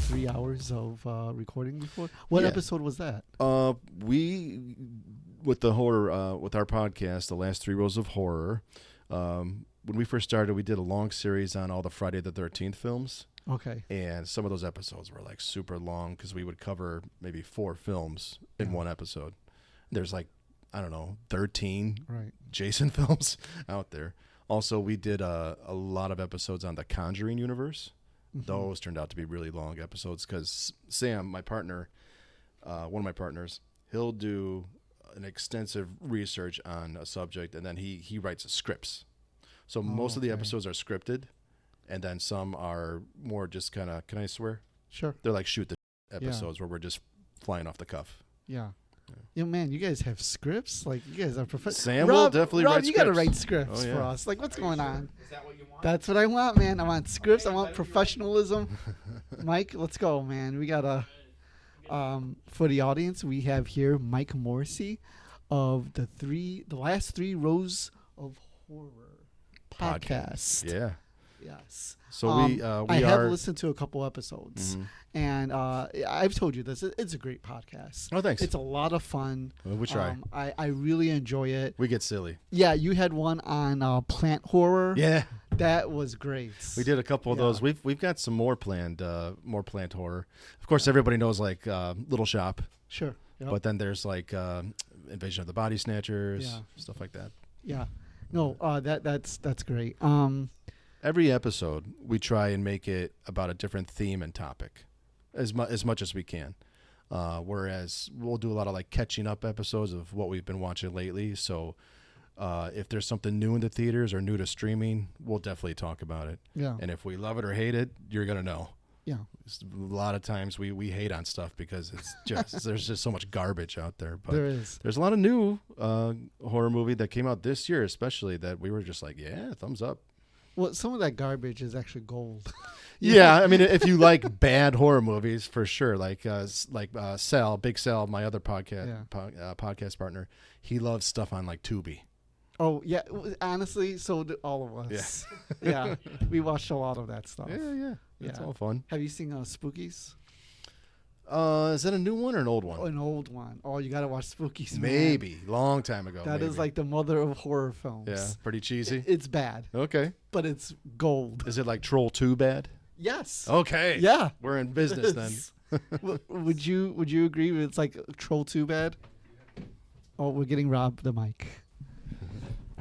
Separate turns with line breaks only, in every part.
3 hours of recording before. What episode was that?
We with the horror with our podcast, The Last 3 Rows of Horror. When we first started, we did a long series on all the Friday the 13th films.
Okay.
And some of those episodes were like super long because we would cover maybe 4 films in one episode. There's like, I don't know, 13 Jason films out there. Also, we did a lot of episodes on the Conjuring universe. Mm-hmm. Those turned out to be really long episodes because Sam, my partner, one of my partners, he'll do an extensive research on a subject, and then he writes scripts. So most of the episodes are scripted, and then some are more just kind of, can I swear?
Sure.
They're like shoot the episodes where we're just flying off the cuff.
Yeah. Yo, man, you guys have scripts? Like, you guys are professional.
Sam will definitely write scripts.
You got to write scripts for us. Like, what's going on? Is that what you want? That's what I want, man. I want scripts. I want professionalism. Mike, let's go, man. We got to, for the audience, we have here Mike Morrissey of the Last 3 Rows of Horror podcast.
Yeah.
Yes.
So
I have listened to a couple episodes, and I've told you this. It's a great podcast.
Oh, thanks.
It's a lot of fun.
Well, we try.
I really enjoy it.
We get silly.
Yeah, you had one on plant horror.
Yeah,
that was great.
We did a couple of those. We've got some more planned. More plant horror. Of course, everybody knows like Little Shop.
Sure. Yep.
But then there's like Invasion of the Body Snatchers, stuff like that.
Yeah. No, that's great.
Every episode, we try and make it about a different theme and topic, as much as we can. Whereas we'll do a lot of like catching up episodes of what we've been watching lately. So if there's something new in the theaters or new to streaming, we'll definitely talk about it.
Yeah.
And if we love it or hate it, you're gonna know.
Yeah.
A lot of times we hate on stuff because it's just there's just so much garbage out there. But there's a lot of new horror movie that came out this year, especially that we were just like, yeah, thumbs up.
Well, some of that garbage is actually gold.
Yeah, I mean, if you like bad horror movies, for sure, like Sal, Big Sal, my other podcast partner, he loves stuff on like Tubi.
Oh yeah, honestly, so do all of us. Yeah, we watched a lot of that stuff.
Yeah, it's all fun.
Have you seen Spookies?
Is that a new one or an old one?
Oh, an old one. Oh, you gotta watch Spookies.
Maybe long time ago.
That is like the mother of horror films.
Yeah, pretty cheesy.
It's bad.
Okay,
but it's gold.
Is it like Troll 2 bad?
Yes.
Okay.
Yeah,
we're in business then.
Would you agree? It's like Troll 2 bad? Oh, we're getting Rob the mic.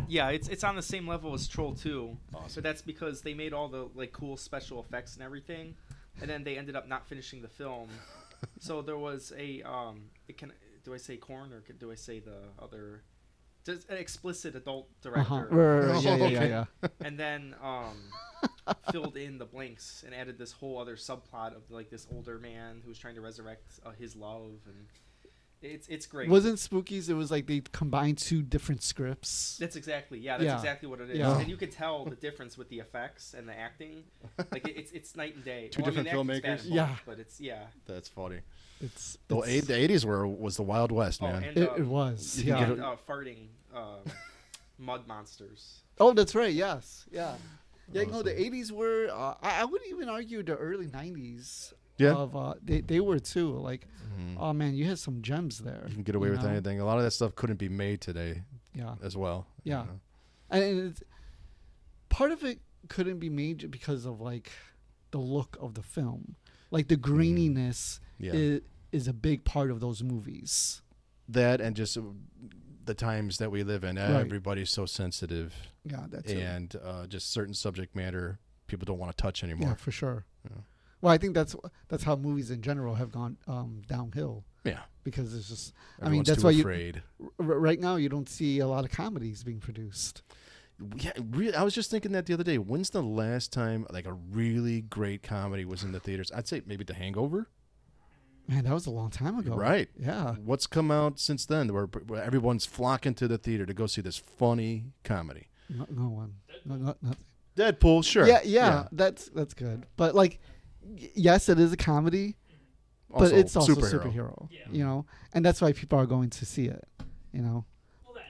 Yeah, it's on the same level as Troll 2.
Awesome.
But that's because they made all the like cool special effects and everything, and then they ended up not finishing the film. So there was a do I say corn or do I say the other? Just an explicit adult director.
Yeah.
And then filled in the blanks and added this whole other subplot of like this older man who's trying to resurrect his love, and it's great.
Wasn't Spookies? It was like they combined 2 different scripts.
That's exactly exactly what it is.
Yeah.
And you could tell the difference with the effects and the acting. Like it's night and day.
Two different filmmakers.
But it's
That's funny.
It's
the 80s was the Wild West, man.
And,
it was. Yeah.
And, farting mud monsters.
Oh, that's right. Yes. Yeah. Yeah. No, the 80s were. I would even argue the early 90s.
Yeah.
Of they were too. Like, oh man, you had some gems there.
You can get away with anything. A lot of that stuff couldn't be made today.
Yeah.
As well.
Yeah. And part of it couldn't be made because of like the look of the film. Like the graininess is a big part of those movies.
That and just the times that we live in. Everybody's so sensitive.
Yeah, that's it.
And just certain subject matter people don't want to touch anymore.
Yeah, for sure. Yeah. Well, I think that's how movies in general have gone downhill.
Yeah,
because it's just.
Everyone's
that's
too
why
afraid.
Right now you don't see a lot of comedies being produced.
Yeah, I was just thinking that the other day. When's the last time like a really great comedy was in the theaters? I'd say maybe The Hangover.
Man, that was a long time ago.
Right.
Yeah.
What's come out since then where everyone's flocking to the theater to go see this funny comedy?
No one. No.
Deadpool, sure.
Yeah. That's good. But like, yes, it is a comedy, but it's also superhero. Yeah. You know, and that's why people are going to see it. You know.
Well, that's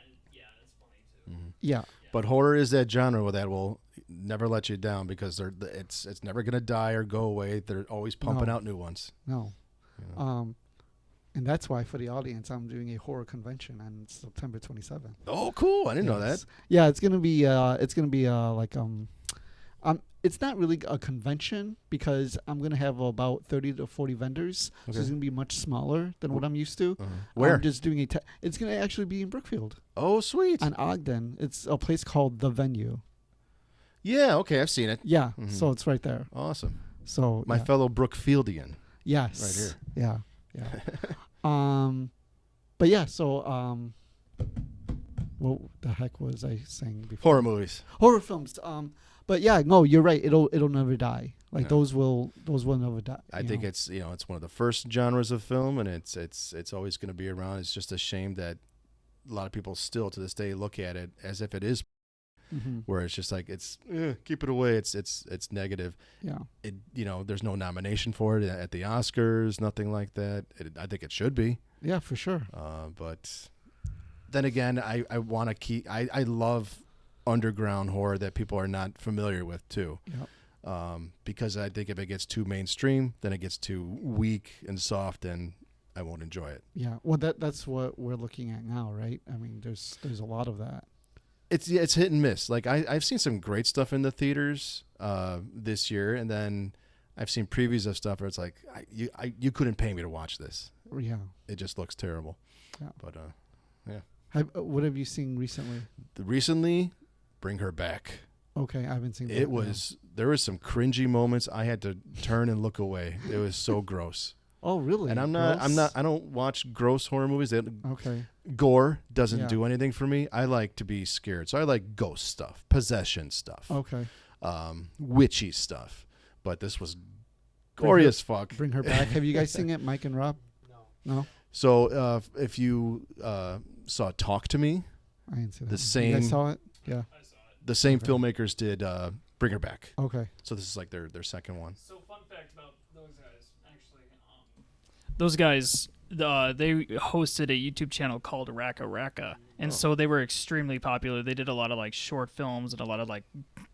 funny too.
Yeah.
But horror is that genre that will never let you down because it's never gonna die or go away. They're always pumping out new ones.
No. You know? And that's why for the audience, I'm doing a horror convention on September 27th.
Oh, cool! I didn't know that.
Yeah, it's gonna be it's not really a convention because I'm gonna have about 30 to 40 vendors. Okay. So it's gonna be much smaller than what I'm used to.
Where?
I'm just doing it's gonna actually be in Brookfield.
Oh, sweet!
On Ogden, it's a place called The Venue.
Yeah. Okay, I've seen it.
Yeah. So it's right there.
Awesome.
So
my fellow Brookfieldian.
Yes.
Right here.
Yeah. But yeah. So what the heck was I saying before?
Horror movies.
Horror films. But yeah, no, you're right. It'll never die. Like those will never die.
I think it's it's one of the first genres of film, and it's always going to be around. It's just a shame that a lot of people still to this day look at it as if it is, where it's just like keep it away. It's negative.
Yeah.
There's no nomination for it at the Oscars, nothing like that. I think it should be.
Yeah, for sure.
But then again, I want to keep. I love underground horror that people are not familiar with too.
Yep.
Because I think if it gets too mainstream, then it gets too weak and soft, and I won't enjoy it.
Yeah. Well, that's what we're looking at now, right? I mean, there's a lot of that.
It's hit and miss. Like I've seen some great stuff in the theaters this year, and then I've seen previews of stuff where it's like you couldn't pay me to watch this.
Yeah.
It just looks terrible.
Yeah.
But yeah.
What have you seen recently?
Recently, Bring Her Back.
Okay, I haven't seen that.
There was some cringy moments. I had to turn and look away. It was so gross.
Oh, really?
And I don't watch gross horror movies.
Okay.
Gore doesn't do anything for me. I like to be scared. So I like ghost stuff, possession stuff.
Okay.
Witchy stuff. But this was gory as fuck.
Bring Her Back. Have you guys seen it, Mike and Rob? No.
So if you saw Talk to Me,
I didn't see that.
The same.
You guys saw it? Yeah.
I saw it.
The same filmmakers did Bring Her Back.
Okay.
So this is like their second one.
So fun fact about those guys, actually. Those guys, they hosted a YouTube channel called Raka Raka, and so they were extremely popular. They did a lot of like short films and a lot of like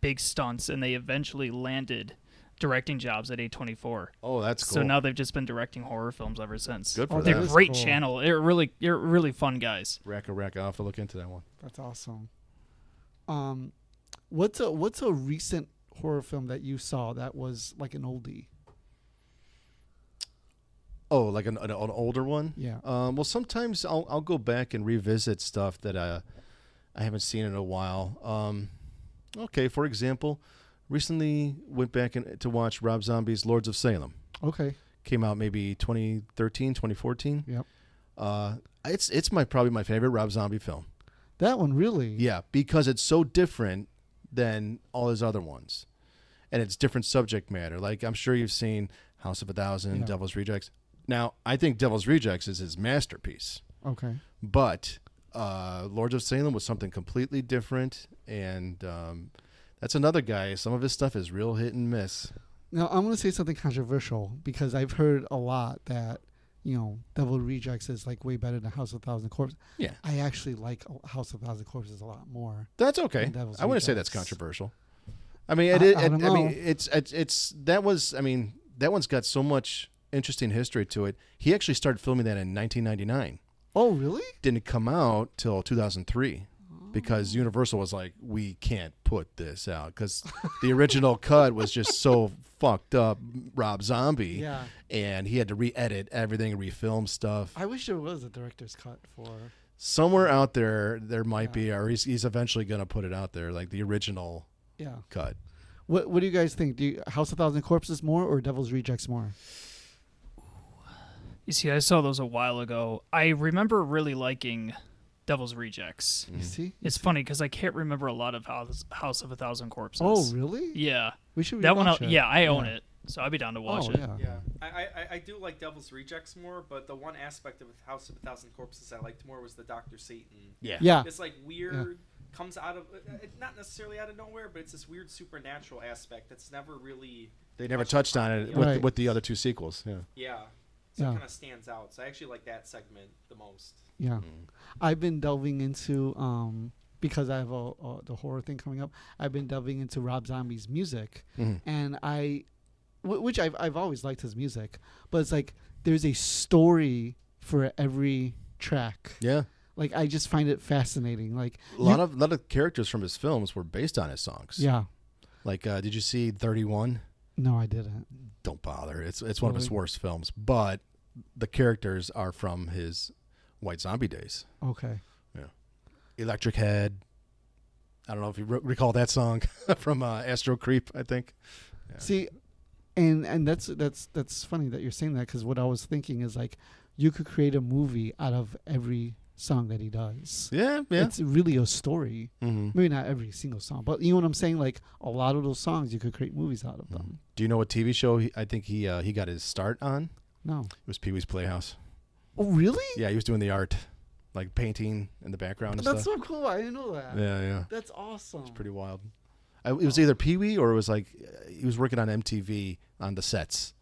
big stunts, and they eventually landed directing jobs at A24.
Oh, that's cool.
So now they've just been directing horror films ever since.
Good for
They're
them.
a great
cool.
channel. They're really fun guys.
Raka Raka. I'll have to look into that one.
That's awesome. What's a recent horror film that you saw that was like an oldie?
Oh, like an older one?
Yeah.
Well, sometimes I'll go back and revisit stuff that I haven't seen in a while. Okay, for example, recently went back to watch Rob Zombie's Lords of Salem.
Okay.
Came out maybe 2013, 2014.
Yep.
It's probably my favorite Rob Zombie film.
That one, really?
Yeah, because it's so different than all his other ones. And it's different subject matter. Like, I'm sure you've seen House of a Thousand, Devil's Rejects. Now, I think Devil's Rejects is his masterpiece.
Okay.
But Lords of Salem was something completely different. And that's another guy. Some of his stuff is real hit and miss.
Now, I'm going to say something controversial because I've heard a lot that, Devil Rejects is like way better than House of a Thousand Corpses.
Yeah.
I actually like House of a Thousand Corpses a lot more.
That's okay. I wouldn't say that's controversial. I mean, that one's got so much interesting history to it. He actually started filming that in 1999.
Oh, really?
Didn't come out till 2003 because Universal was like, we can't put this out because the original cut was just so fucked up, Rob Zombie.
Yeah.
And he had to re-edit everything, refilm stuff.
I wish there was a director's cut for...
Somewhere out there might be, or he's eventually going to put it out there, like the original cut.
What do you guys think? Do you House of a Thousand Corpses more or Devil's Rejects more?
You see, I saw those a while ago. I remember really liking Devil's Rejects.
You see?
It's funny because I can't remember a lot of House of a Thousand Corpses.
Oh, really?
Yeah.
We should
that one.
It.
Yeah, I own it, so I'd be down to watch it.
Yeah. I do like Devil's Rejects more, but the one aspect of House of a Thousand Corpses I liked more was the Dr. Satan.
Yeah.
It's like weird, comes out of, not necessarily out of nowhere, but it's this weird supernatural aspect that's never really...
They never touched on it with the other two sequels. Yeah.
Yeah. So it kind of stands out. So I actually like that segment the most.
Yeah. I've been delving into because I have the horror thing coming up, I've been delving into Rob Zombie's music, and which I've always liked his music, but it's like there's a story for every track.
Yeah.
Like I just find it fascinating. Like
a lot of characters from his films were based on his songs.
Yeah.
Like, did you see 31?
No, I didn't.
Don't bother. It's one of his worst films, but the characters are from his White Zombie days.
Okay.
Yeah. Electric Head. I don't know if you recall that song from Astro Creep, I think. Yeah.
See, and that's funny that you're saying that, because what I was thinking is like you could create a movie out of every song that he does.
Yeah.
It's really a story. Maybe not every single song, but you know what I'm saying? Like a lot of those songs, you could create movies out of them.
Do you know what TV show I think he got his start on?
No.
It was Pee-wee's Playhouse.
Oh, really?
Yeah, he was doing the art, like painting in the background and
That's
stuff.
so cool. I didn't know that.
Yeah.
That's awesome.
It's pretty wild. It was either Pee-wee or it was like he was working on MTV on the sets.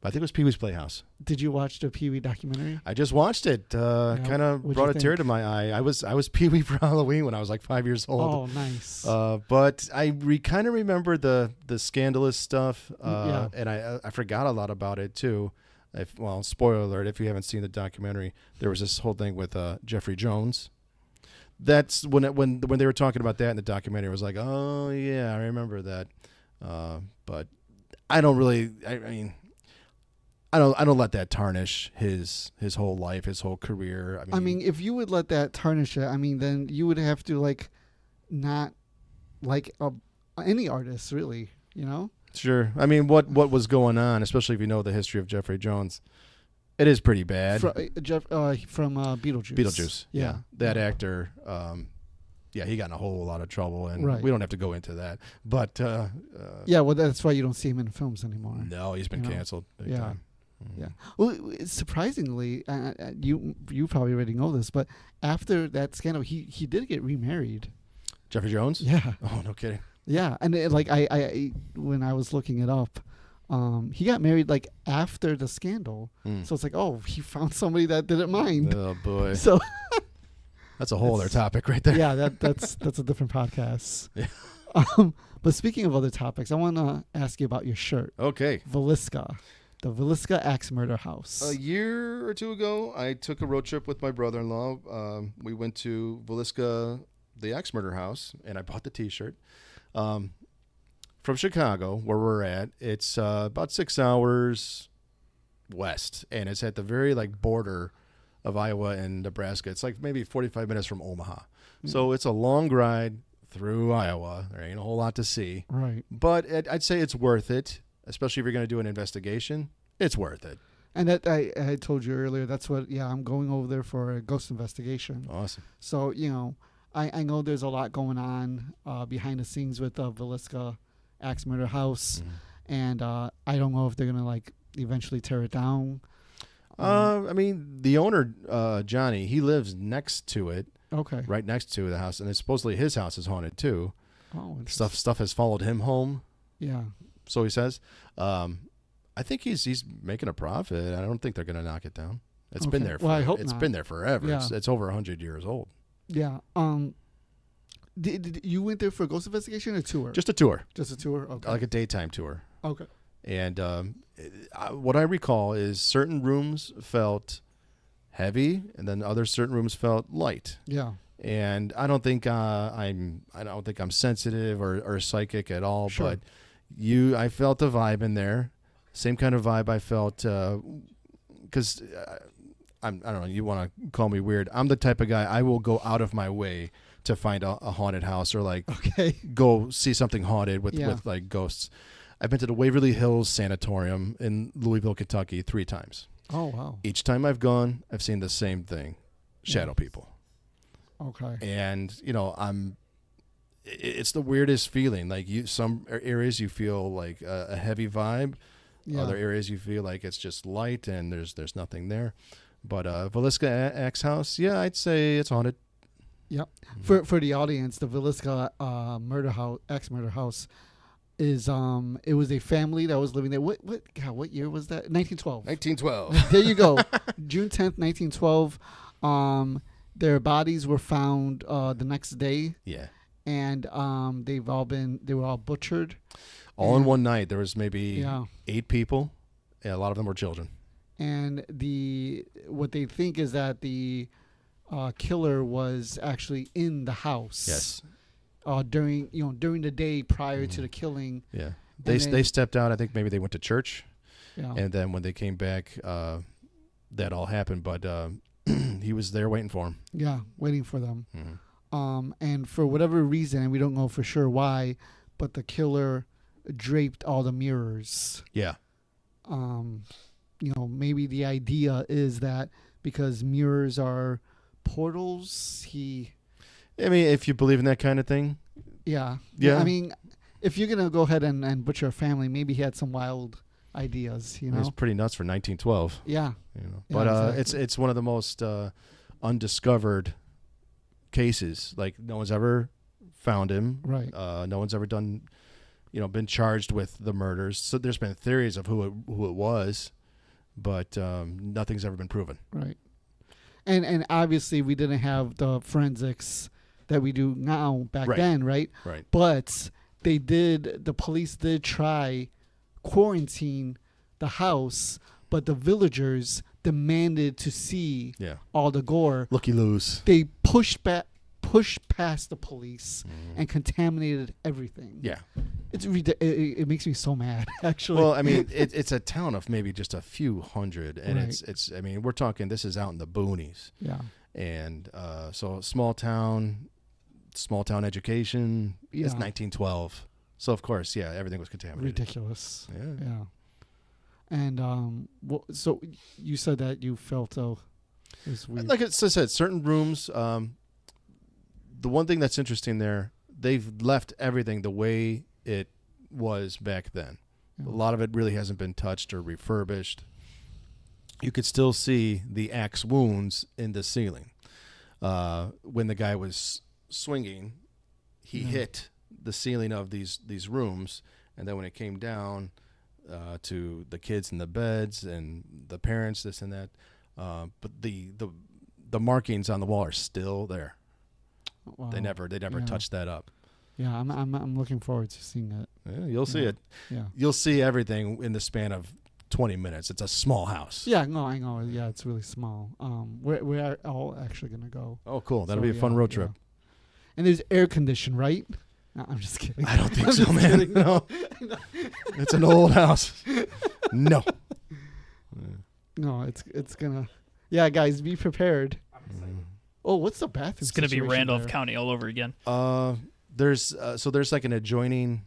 But I think it was Pee-wee's Playhouse.
Did you watch the Pee-wee documentary?
I just watched it. Kind of brought a tear to my eye. I was Pee-wee for Halloween when I was like 5 years old.
Oh, nice.
But I kind of remember the scandalous stuff, and I forgot a lot about it too. Spoiler alert, if you haven't seen the documentary, there was this whole thing with Jeffrey Jones. That's when they were talking about that in the documentary. I was like, oh yeah, I remember that. But I don't really. I mean, I don't let that tarnish his whole life, his whole career.
I mean, if you would let that tarnish it, I mean, then you would have to like not like any artist, really. You know.
Sure. I mean, what was going on, especially if you know the history of Jeffrey Jones, it is pretty bad.
From Beetlejuice.
Beetlejuice.
Yeah.
That actor, he got in a whole lot of trouble, and we don't have to go into that. But
well, that's why you don't see him in films anymore.
No, he's been canceled. Big time.
Yeah. Well, surprisingly, you probably already know this, but after that scandal, he did get remarried.
Jeffrey Jones?
Yeah.
Oh, no kidding.
Yeah, and I when I was looking it up, he got married like after the scandal. So it's like, oh, he found somebody that didn't mind.
Oh boy.
So
that's a whole other topic right there.
Yeah, that's a different podcast. Yeah. But speaking of other topics, I want to ask you about your shirt.
Okay.
Villisca. The Villisca Axe Murder House.
A year or two ago, I took a road trip with my brother-in-law. We went to Villisca, the Axe Murder House, and I bought the T-shirt. From Chicago, where we're at, it's about 6 hours west, and it's at the very border of Iowa and Nebraska. It's like maybe 45 minutes from Omaha. So it's a long ride through Iowa. There ain't a whole lot to see.
Right.
But I'd say it's worth it, especially if you're going to do an investigation. It's worth it.
And that I told you earlier, that's what, I'm going over there for a ghost investigation.
Awesome.
So, I know there's a lot going on behind the scenes with the Villisca Axe Murder House, and I don't know if they're gonna eventually tear it down.
I mean, the owner Johnny, he lives next to it.
Okay.
Right next to the house, and it's supposedly his house is haunted too.
Oh,
stuff has followed him home.
Yeah.
So he says. I think he's making a profit. I don't think they're gonna knock it down. It's been there.
I hope
it's
not.
been there forever.
Yeah.
It's over 100 years old.
Yeah. Did you went there for a ghost investigation or a tour?
Just a tour.
Just a tour? Okay.
Like a daytime tour.
Okay.
And what I recall is certain rooms felt heavy, and then certain rooms felt light.
Yeah.
And I don't think I'm sensitive or psychic at all.
Sure.
But I felt a vibe in there. Same kind of vibe I felt because I don't know. You want to call me weird? I'm the type of guy, I will go out of my way to find a haunted house or go see something haunted with ghosts. I've been to the Waverly Hills Sanatorium in Louisville, Kentucky 3 times.
Oh, wow.
Each time I've gone, I've seen the same thing. Shadow people.
Okay.
And, it's the weirdest feeling. Some areas you feel like a heavy vibe. Yeah. Other areas you feel like it's just light and there's nothing there. But Villisca Axe House, I'd say it's haunted.
Yep. Mm-hmm. For the audience, the Villisca Axe Murder House is it was a family that was living there. What year was that? 1912.
1912.
There you go. June 10th, 1912. their bodies were found the next day.
Yeah.
And they were all butchered.
All in one night. There was maybe 8 people. Yeah, a lot of them were children. And
what they think is that the killer was actually in the house.
Yes.
During the day prior to the killing.
Yeah. They stepped out. I think maybe they went to church.
Yeah.
And then when they came back, that all happened. But he was there waiting for him.
Yeah, waiting for them.
Mm-hmm.
And for whatever reason, and we don't know for sure why, but the killer draped all the mirrors.
Yeah.
Maybe the idea is that because mirrors are portals,
I mean, if you believe in that kind of thing.
Yeah.
Yeah.
I mean, if you're going to go ahead and butcher a family, maybe he had some wild ideas,
It was pretty nuts for 1912.
Yeah.
But
exactly.
it's one of the most undiscovered cases. Like, no one's ever found him.
Right.
No one's ever been charged with the murders. So there's been theories of who it was, but nothing's ever been proven.
Right. And obviously we didn't have the forensics that we do now back then, right?
Right.
But the police did try quarantine the house, but the villagers demanded to see all the gore.
Looky-loos.
They pushed past the police and contaminated everything.
Yeah.
It makes me so mad, actually.
Well, I mean, it's a town of maybe just a few hundred, and
Right.
it's I mean, we're talking, this is out in the boonies.
Yeah.
And so small town education.
Yeah.
It's 1912. So of course, everything was contaminated.
Ridiculous.
Yeah.
And so you said that you felt it was weird.
Like I said, certain rooms. The one thing that's interesting there, they've left everything the way it was back then.
Yeah.
A lot of it really hasn't been touched or refurbished. You could still see the axe wounds in the ceiling. When the guy was swinging, he hit the ceiling of these rooms, and then when it came down to the kids in the beds and the parents, this and that, but the markings on the wall are still there.
Wow.
They never touched that up.
Yeah, I'm looking forward to seeing it.
Yeah, you'll see it.
Yeah.
You'll see everything in the span of 20 minutes. It's a small house.
Yeah, no, I know. Yeah, it's really small. We're all actually gonna go.
Oh, cool. That'll be a fun road trip.
And there's air conditioned, right? No, I'm just kidding.
I don't think so, man. No. It's an old house. No.
No, it's gonna. Yeah, guys, be prepared. Oh, what's the bathroom?
It's gonna be
situation
Randolph
there?
County all over again.
There's like an adjoining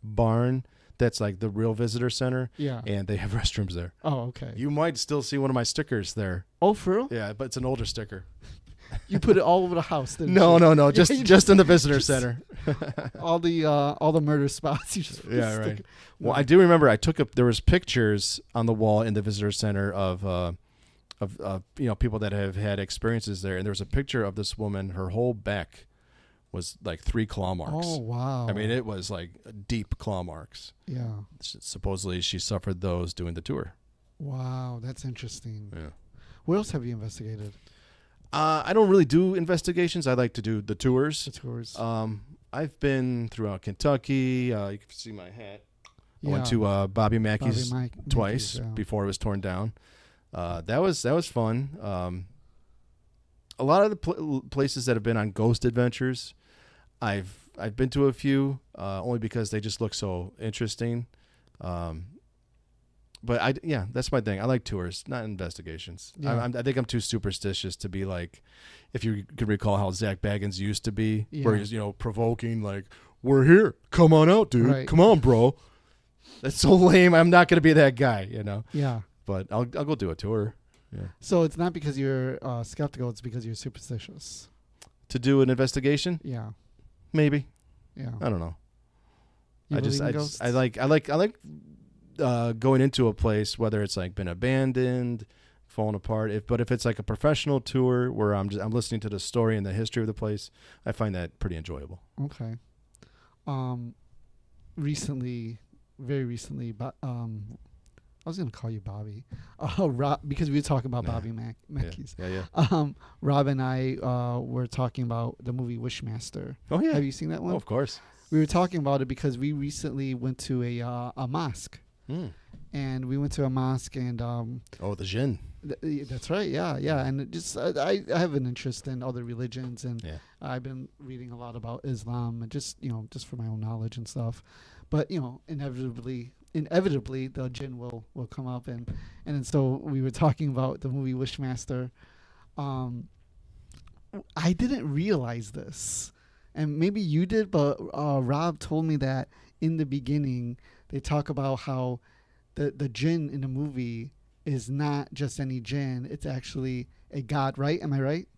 barn that's like the real visitor center.
Yeah.
And they have restrooms there.
Oh, okay.
You might still see one of my stickers there.
Oh, for real?
Yeah, but it's an older sticker.
You put it all over the house, didn't
No,
you?
no. Just in the visitor center.
all the murder spots. You just
right. Well, I do remember there was pictures on the wall in the visitor center of people that have had experiences there, and there was a picture of this woman. Her whole back was like 3 claw marks.
Oh, wow.
I mean, it was like deep claw marks.
Yeah.
Supposedly she suffered those doing the tour.
Wow, that's interesting.
Yeah.
What else have you investigated?
I don't really do investigations. I like to do the tours.
The tours.
I've been throughout Kentucky. You can see my hat. I went to Bobby Mackey's twice before it was torn down. That was fun. A lot of the places that have been on ghost adventures, I've been to a few, only because they just look so interesting. But that's my thing. I like tours, not investigations.
Yeah.
I think I'm too superstitious to be like, if you can recall how Zach Baggins used to be, where he's provoking, like, "We're here, come on out, dude,
right.
Come on, bro." That's so lame. I'm not gonna be that guy,
Yeah.
But I'll go do a tour. Yeah.
So it's not because you're skeptical; it's because you're superstitious.
To do an investigation?
Yeah.
Maybe.
Yeah.
I don't know.
You believe in ghosts?
I like going into a place, whether it's like been abandoned, fallen apart. But if it's like a professional tour where I'm listening to the story and the history of the place, I find that pretty enjoyable.
Okay. Very recently, I was gonna call you Bobby. Rob, because we were talking about Bobby Mackey's.
Yeah.
Rob and I were talking about the movie Wishmaster.
Oh yeah.
Have you seen that one?
Oh, of course.
We were talking about it because we recently went to a mosque. And we went to a mosque and
the jinn.
That's right. Yeah. And it just I have an interest in other religions, and I've been reading a lot about Islam, and just for my own knowledge and stuff. But inevitably the jinn will come up, and so we were talking about the movie Wishmaster. I didn't realize this, and maybe you did, but Rob told me that in the beginning they talk about how the jinn in the movie is not just any jinn; it's actually a god, right? Am I right?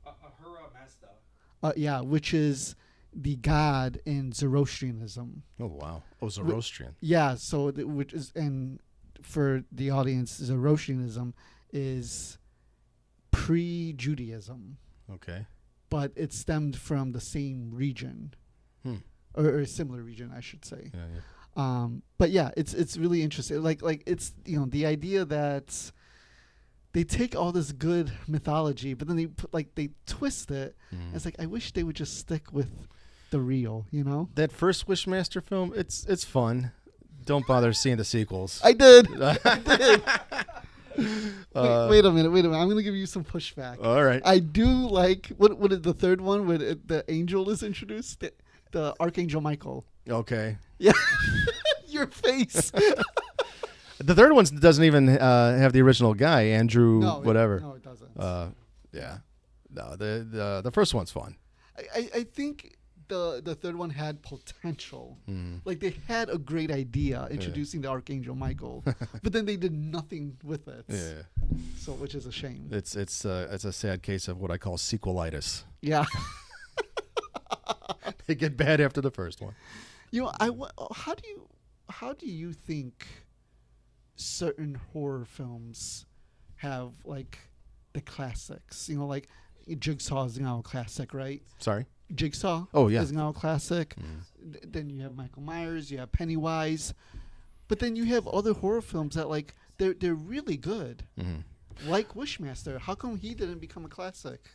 Ahura Mazda.
Yeah, which is the god in Zoroastrianism.
Oh wow! Oh, Zoroastrian.
Yeah, so which is, and for the audience, Zoroastrianism is pre-Judaism.
Okay.
But it stemmed from the same region, or a similar region, I should say.
Yeah.
But yeah, it's really interesting. Like it's the idea that they take all this good mythology, but then they twist it. It's like I wish they would just stick with the real.
That first Wishmaster film, it's fun. Don't bother seeing the sequels.
I did. Wait a minute. I'm gonna give you some pushback.
All right.
I do like what is the third one where the angel is introduced, the Archangel Michael.
Okay.
Yeah. Your face.
The third one doesn't even have the original guy, Andrew. Whatever.
No, it doesn't.
Yeah. No, the first one's fun.
I think the third one had potential. Like they had a great idea introducing the Archangel Michael, but then they did nothing with it.
Yeah.
So, which is a shame.
It's a sad case of what I call sequelitis.
Yeah.
They get bad after the first one.
How do you think certain horror films have like the classics? Like Jigsaw is now a classic, right?
Sorry?
Jigsaw is now a classic. Then you have Michael Myers, you have Pennywise. But then you have other horror films that like they're really good. Like Wishmaster. How come he didn't become a classic?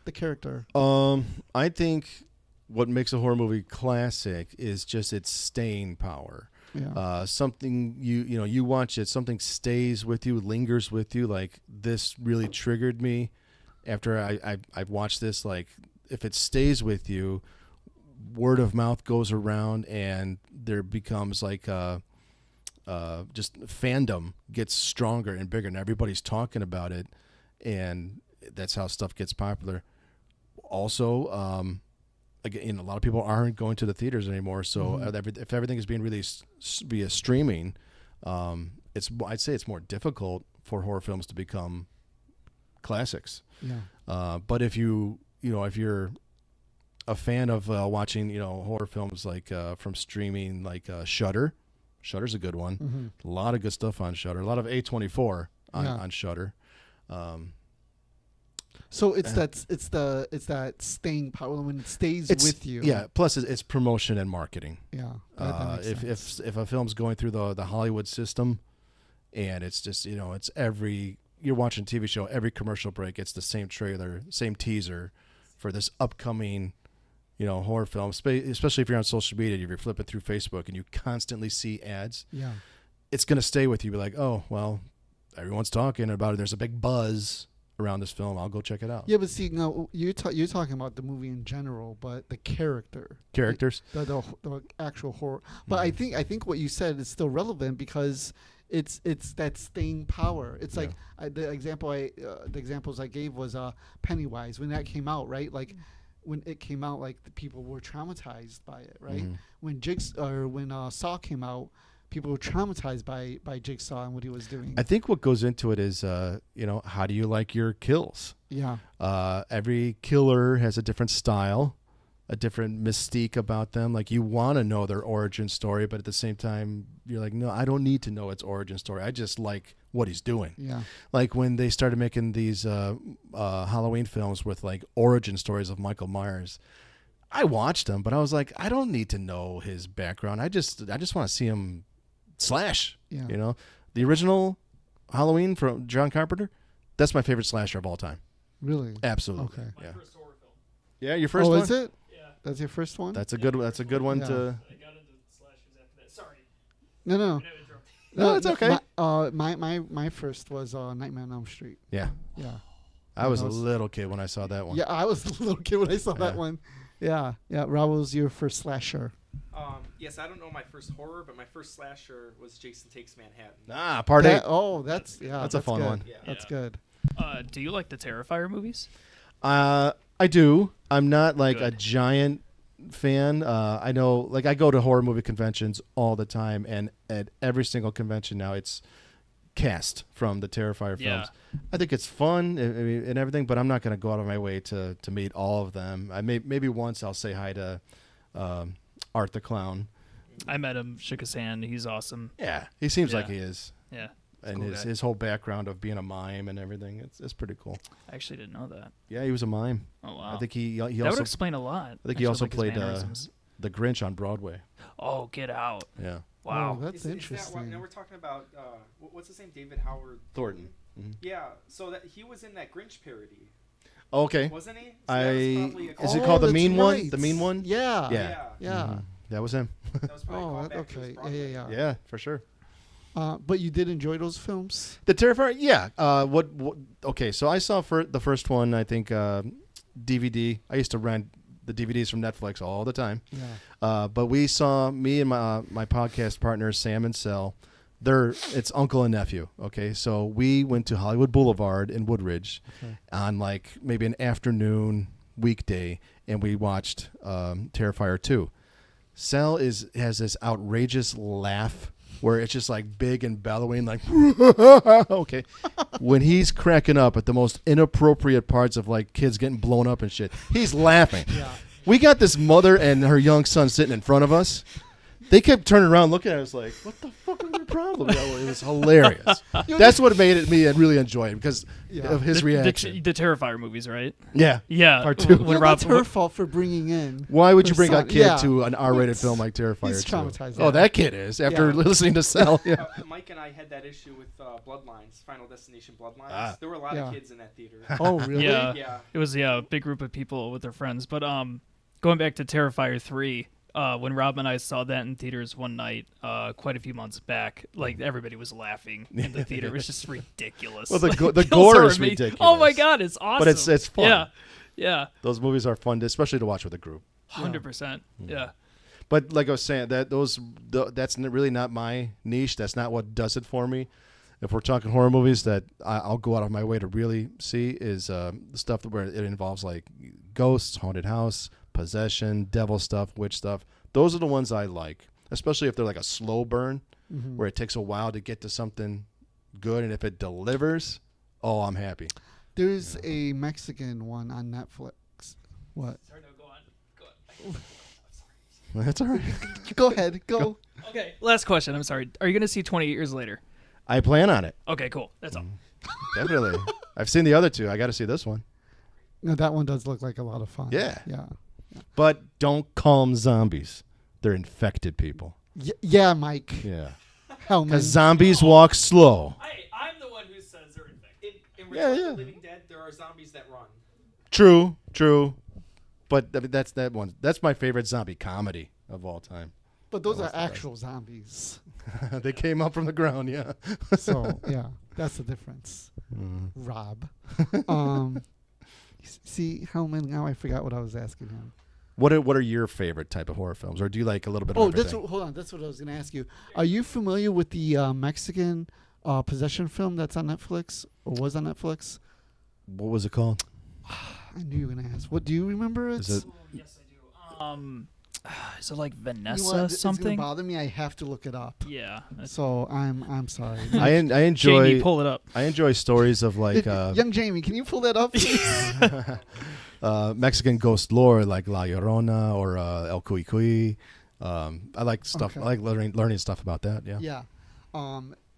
The character.
I think what makes a horror movie classic is just its staying power.
Yeah.
Something you watch it, something stays with you, lingers with you. Like this really triggered me after I've watched this. Like if it stays with you, word of mouth goes around, and there becomes like just fandom gets stronger and bigger, and everybody's talking about it, and that's how stuff gets popular. Also, again, a lot of people aren't going to the theaters anymore, so if everything is being released via streaming, I'd say it's more difficult for horror films to become classics.
Yeah.
But if if you're a fan of watching horror films like from streaming, like Shudder. Shudder's a good one. A lot of good stuff on Shudder. A lot of A24 on Shudder.
So it's that staying power when it stays with you.
Yeah. Plus, it's promotion and marketing.
Yeah.
If a film's going through the Hollywood system, and it's just it's you're watching a TV show, every commercial break, it's the same trailer, same teaser for this upcoming horror film. Especially if you're on social media, if you're flipping through Facebook and you constantly see ads.
Yeah.
It's gonna stay with you. Be like, oh well, everyone's talking about it. There's a big buzz around this film. I'll go check it out.
Yeah, but see, no, you're talking about the movie in general, but the characters, the actual horror. But I think what you said is still relevant because it's that staying power. It's like the examples I gave was Pennywise when that came out, right? Like when it came out, like the people were traumatized by it, right? When Saw came out, people were traumatized by Jigsaw and what he was doing.
I think what goes into it is, how do you like your kills?
Yeah.
Every killer has a different style, a different mystique about them. Like you want to know their origin story, but at the same time, you're like, no, I don't need to know its origin story. I just like what he's doing.
Yeah.
Like when they started making these Halloween films with like origin stories of Michael Myers, I watched them, but I was like, I don't need to know his background. I just want to see him slash.
Yeah.
The original Halloween from John Carpenter. That's my favorite slasher of all time.
Really?
Absolutely.
Okay.
Yeah.
My first horror film.
Yeah, your first
Oh,
one.
is it?
Yeah.
That's your first one?
That's a good. That's a good one
Yeah.
to.
I got into slashers after that. Sorry.
No.
I didn't interrupt.
No, it's okay.
My first was Nightmare on Elm Street.
Yeah.
Yeah.
I was a little kid when I saw that one.
Yeah, I was a little kid when I saw that
Yeah.
one. Yeah. Rob, what was your first slasher?
Yes, I don't know my first horror, but my first slasher was Jason Takes Manhattan.
Part 8.
That's
That's a fun
good.
one.
Yeah.
That's
Yeah.
good.
Do you like the Terrifier movies?
I do. I'm not like a
Good.
giant fan. I know, like, I go to horror movie conventions all the time, and at every single convention now, it's cast from the Terrifier
Yeah.
films. I think it's fun and everything, but I'm not going to go out of my way to meet all of them. Maybe once I'll say hi to Art the Clown.
I met him, shook his hand. He's awesome.
Yeah, he seems
Yeah.
like he is.
Yeah.
And
cool
his
guy.
his whole background of being a mime and everything, it's pretty cool.
I actually didn't know that.
Yeah, he was a mime.
Oh wow.
I think he
that would
also
explain a lot.
I think he also
like his
played
mannerisms.
the Grinch on Broadway.
Oh, Get Out.
Yeah.
Wow.
Oh, that's
Is that
interesting.
what, now we're talking about, what's his name? David Howard
Thornton. Mhm.
Yeah, so that he was in that Grinch parody,
Okay.
wasn't he? So that was probably a
Is it
Oh,
called The
that's
Mean One?
right.
The Mean One?
Yeah.
Yeah.
Yeah.
Mhm. That was him.
That was probably a
Oh,
callback to his
okay.
Broadway.
Yeah.
Yeah, for sure.
But you did enjoy those films?
The Terrifier, yeah. What? Okay, so I saw the first one. I think DVD. I used to rent the DVDs from Netflix all the time.
Yeah.
But we saw me and my podcast partners Sam and Sel. It's uncle and nephew. Okay, so we went to Hollywood Boulevard in Woodridge on like maybe an afternoon weekday, and we watched Terrifier 2. Sel has this outrageous laugh where it's just like big and bellowing, like okay. When he's cracking up at the most inappropriate parts of like kids getting blown up and shit, he's laughing.
Yeah.
We got this mother and her young son sitting in front of us. They kept turning around looking at us like, what the fuck is your problem? It was hilarious. That's what made me really enjoy it because of his reaction.
The Terrifier movies, right?
Yeah.
Yeah.
Part 2.
When Rob,
That's her fault for bringing in.
Why would you
her
bring a
son.
kid
Yeah.
to an R-rated film like Terrifier?
He's
2?
traumatized.
Oh, that kid is after
Yeah.
listening to Sel. Yeah.
Mike and I had that issue with Bloodlines, Final Destination Bloodlines.
Ah.
There were a lot
Yeah.
of kids in that theater.
Oh, really?
Yeah.
Yeah.
It was a big group of people with their friends. But going back to Terrifier 3, when Rob and I saw that in theaters one night, quite a few months back, like everybody was laughing in the theater. It was just ridiculous.
Well, the
Kills
gore
are
is
amazing.
ridiculous.
Oh my god, it's awesome.
But it's fun.
Yeah, yeah,
Those movies are fun, especially to watch with a group.
100%. Yeah,
But like I was saying, that's really not my niche. That's not what does it for me. If we're talking horror movies that I'll go out of my way to really see is the stuff where it involves like ghosts, haunted house, possession, devil stuff, witch stuff. Those are the ones I like, especially if they're like a slow burn where it takes a while to get to something good. And if it delivers, oh, I'm happy.
There's a Mexican one on Netflix. What?
sorry, no, go on.
That's all right.
Go ahead. Go.
Okay, last question. I'm sorry. Are you gonna see 28 Years Later?
I plan on it.
Okay, cool. That's all.
Definitely. I've seen the other two. I got to see this one.
No, that one does look like a lot of fun.
Yeah.
Yeah.
But don't call them zombies. They're infected people.
Yeah, Mike.
Yeah.
Hellman.
Because zombies walk slow.
I'm the one who says they're infected.
In
Yeah,
Return
yeah.
of the Living Dead, there are zombies that run.
True. But I mean, that's that one. That's my favorite zombie comedy of all time.
But those
That
are
was the best.
actual zombies.
They came up from the ground, yeah.
So, yeah, that's the difference. Rob. See, Hellman, now I forgot what I was asking him.
What are your favorite type of horror films, or do you like a little bit of
Oh,
everything?
hold on. That's what I was going to ask you. Are you familiar with the Mexican possession film that's on Netflix or was on Netflix?
What was it called?
I knew you were going to ask. What do you remember?
Is it?
Yes, I do. Is it like
You know
Vanessa
what? It's going
something?
to bother me. I have to look it up.
Yeah.
So I'm sorry.
I enjoy.
Jamie, pull it up.
I enjoy stories of like
Young Jamie, can you pull that up, please?
Mexican ghost lore, like La Llorona or El Cuy Cuy. I like stuff.
Okay.
I like learning stuff about that. Yeah.
Yeah.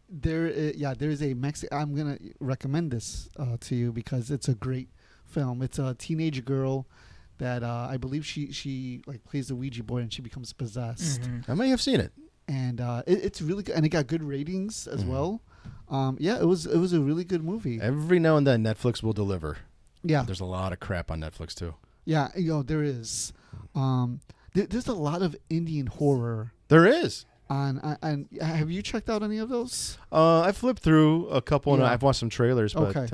There's a Mexican. I'm gonna recommend this to you because it's a great film. It's a teenage girl that I believe she like plays the Ouija board and she becomes possessed.
Mhm.
I may have seen it.
and it's really good, and it got good ratings as well. Yeah, it was a really good movie.
Every now and then, Netflix will deliver.
Yeah,
there's a lot of crap on Netflix too.
Yeah, there is. There's a lot of Indian horror.
There is.
And have you checked out any of those?
I flipped through a couple, and I've watched some trailers, but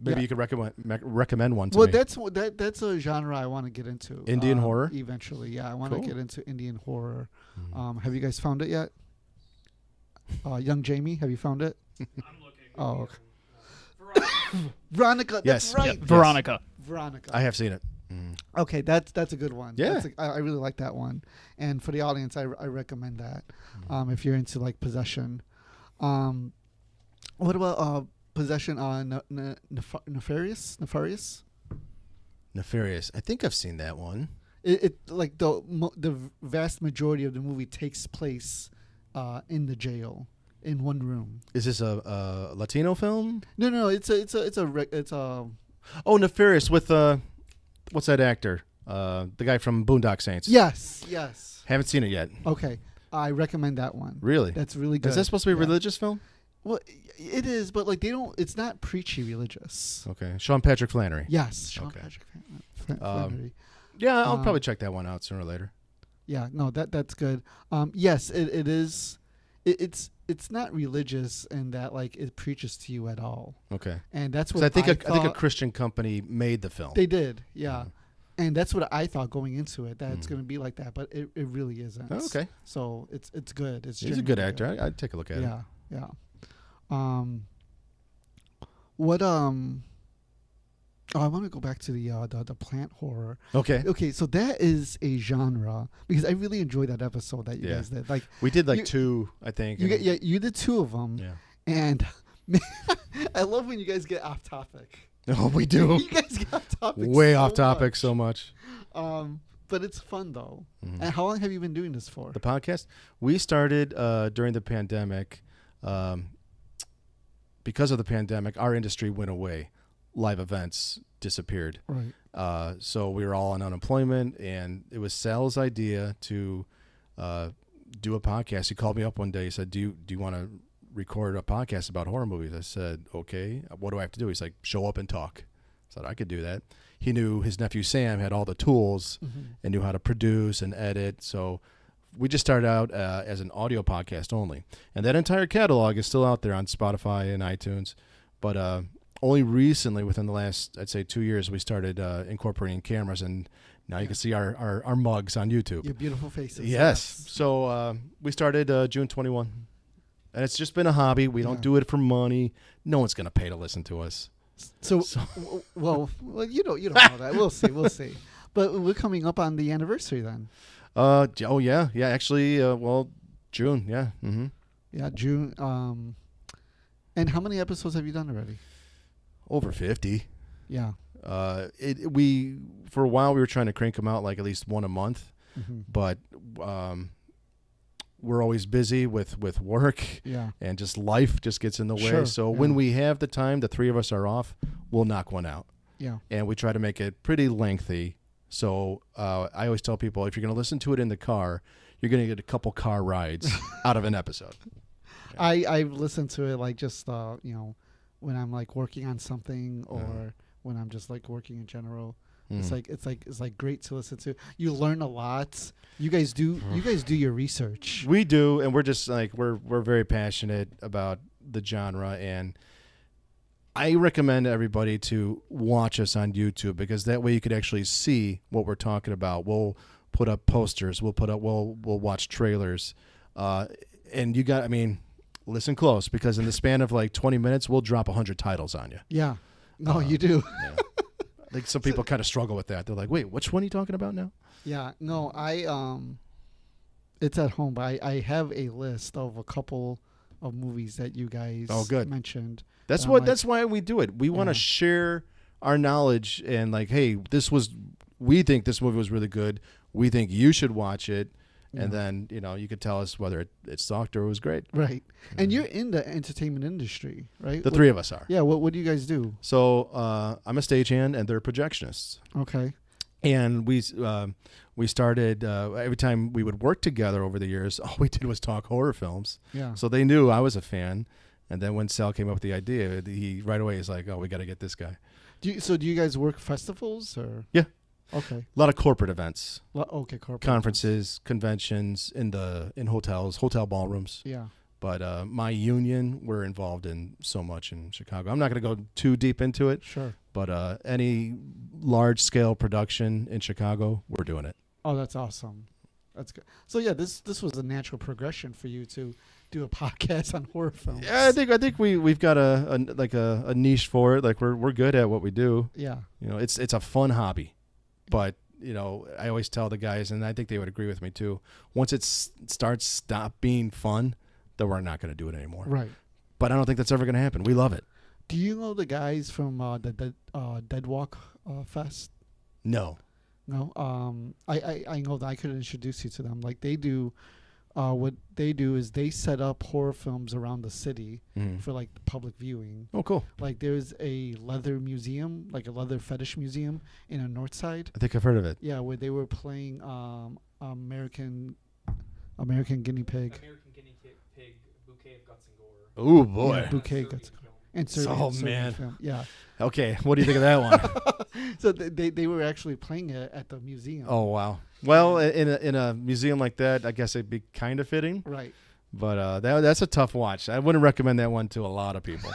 maybe you could recommend one to me.
Well, that's a genre I want to get into.
Indian horror?
Eventually, yeah. I want to get into Indian horror. Have you guys found it yet? Young Jamie, have you found it?
I'm looking.
Oh, okay. Veronica.
Yes,
that's right.
yep.
Veronica.
Veronica.
I have seen it.
Okay, that's a good one.
Yeah.
I really like that one. And for the audience, I recommend that if you're into like Possession. What about Possession Nefarious?
Nefarious. I think I've seen that one.
It like the vast majority of the movie takes place in the jail in one room.
Is this a Latino film?
No. It's a.
Oh, Nefarious with what's that actor? The guy from Boondock Saints.
Yes.
Haven't seen it yet.
Okay, I recommend that one.
Really?
That's really good.
Is that supposed to be a religious film?
Well, it is, but like it's not preachy religious.
Okay. Sean Patrick Flannery.
Yes, Sean Patrick Flannery.
Yeah, I'll probably check that one out sooner or later.
Yeah, no, that's good. Yes, it is. It's not religious in that like it preaches to you at all.
Okay.
And that's what
I think a Christian company made the film.
They did, yeah. And that's what I thought going into it, that it's going to be like that, but it really isn't.
Oh, okay.
So it's good.
He's a good actor. I'd take a look at it.
Yeah. I want to go back to the plant horror.
Okay.
Okay, so that is a genre because I really enjoyed that episode that you guys did. Like
we did two, I think.
You did two of them.
Yeah.
And I love when you guys get off topic.
Oh, we do.
You guys get off topic.
Way off topic so much.
But it's fun though. And how long have you been doing this for?
The podcast? We started during the pandemic. Because of the pandemic, our industry went away. Live events disappeared.
Right.
So we were all on unemployment, and it was Sal's idea to do a podcast. He called me up one day. He said, do you want to record a podcast about horror movies? I said, okay. What do I have to do? He's like, show up and talk. I said, I could do that. He knew his nephew Sam had all the tools and knew how to produce and edit. So we just started out as an audio podcast only. And that entire catalog is still out there on Spotify and iTunes. But only recently, within the last, I'd say 2 years, we started incorporating cameras, and now you can see our mugs on YouTube.
Your beautiful faces.
Yes. So we started June 21. And it's just been a hobby. We don't do it for money. No one's going to pay to listen to us.
So well, you don't know that. We'll see. But we're coming up on the anniversary then.
Oh, yeah. Yeah, actually, June, yeah. Mm-hmm.
Yeah, June. And how many episodes have you done already?
Over 50.
Yeah.
We for a while we were trying to crank them out like at least one a month, but we're always busy with work, and just life just gets in the way.
Sure,
so when we have the time, the three of us are off, we'll knock one out.
Yeah. And
we try to make it pretty lengthy. So I always tell people, if you're going to listen to it in the car, you're going to get a couple car rides out of an episode. Yeah.
I've listened to it like just when I'm like working on something or when I'm just like working in general. It's like great to listen to. You learn a lot. You guys do your research.
We do, and we're just like we're very passionate about the genre, and I recommend everybody to watch us on YouTube because that way you could actually see what we're talking about. We'll put up posters. We'll watch trailers, and listen close because in the span of like 20 minutes, we'll drop 100 titles on you.
Yeah, no, you do.
Yeah. Like some people kind of struggle with that. They're like, "Wait, which one are you talking about now?"
Yeah, no, it's at home, but I have a list of a couple of movies that you guys mentioned.
That's why we do it. We want to share our knowledge and like, hey, we think this movie was really good. We think you should watch it. And then, you could tell us whether it sucked or it was great.
Right. And you're in the entertainment industry, right?
The three of us are.
Yeah. What do you guys do?
So I'm a stagehand and they're projectionists.
Okay.
And we started every time we would work together over the years. All we did was talk horror films.
Yeah.
So they knew I was a fan. And then when Sal came up with the idea, he right away is like, "Oh, we got to get this guy."
Do you guys work festivals or?
Yeah.
Okay.
A lot of corporate events,
Okay, corporate
conferences, conventions in hotels, hotel ballrooms.
Yeah.
But my union, we're involved in so much in Chicago. I'm not going to go too deep into it.
Sure.
But any large-scale production in Chicago, we're doing it.
Oh, that's awesome. That's good. So yeah, this was a natural progression for you to do a podcast on horror films.
Yeah, I think we've got a niche for it. Like we're good at what we do.
Yeah.
It's a fun hobby, but I always tell the guys, and I think they would agree with me too. Once it stop being fun, then we're not going to do it anymore.
Right.
But I don't think that's ever going to happen. We love it.
Do you know the guys from the Dead Walk Fest?
No.
No. I know that I could introduce you to them. Like they do. What they do is they set up horror films around the city for like public viewing.
Oh, cool.
Like there's a leather museum, like a leather fetish museum in the north side.
I think I've heard of it.
Yeah, where they were playing American Guinea Pig.
American Guinea Pig, Bouquet of Guts and Gore.
Oh boy.
Yeah, Bouquet of Guts. And Serbian
man.
film. Yeah.
Okay, what do you think of that one?
So they were actually playing it at the museum.
Oh wow. Well, in a museum like that, I guess it'd be kind of fitting.
Right.
But that's a tough watch. I wouldn't recommend that one to a lot of people.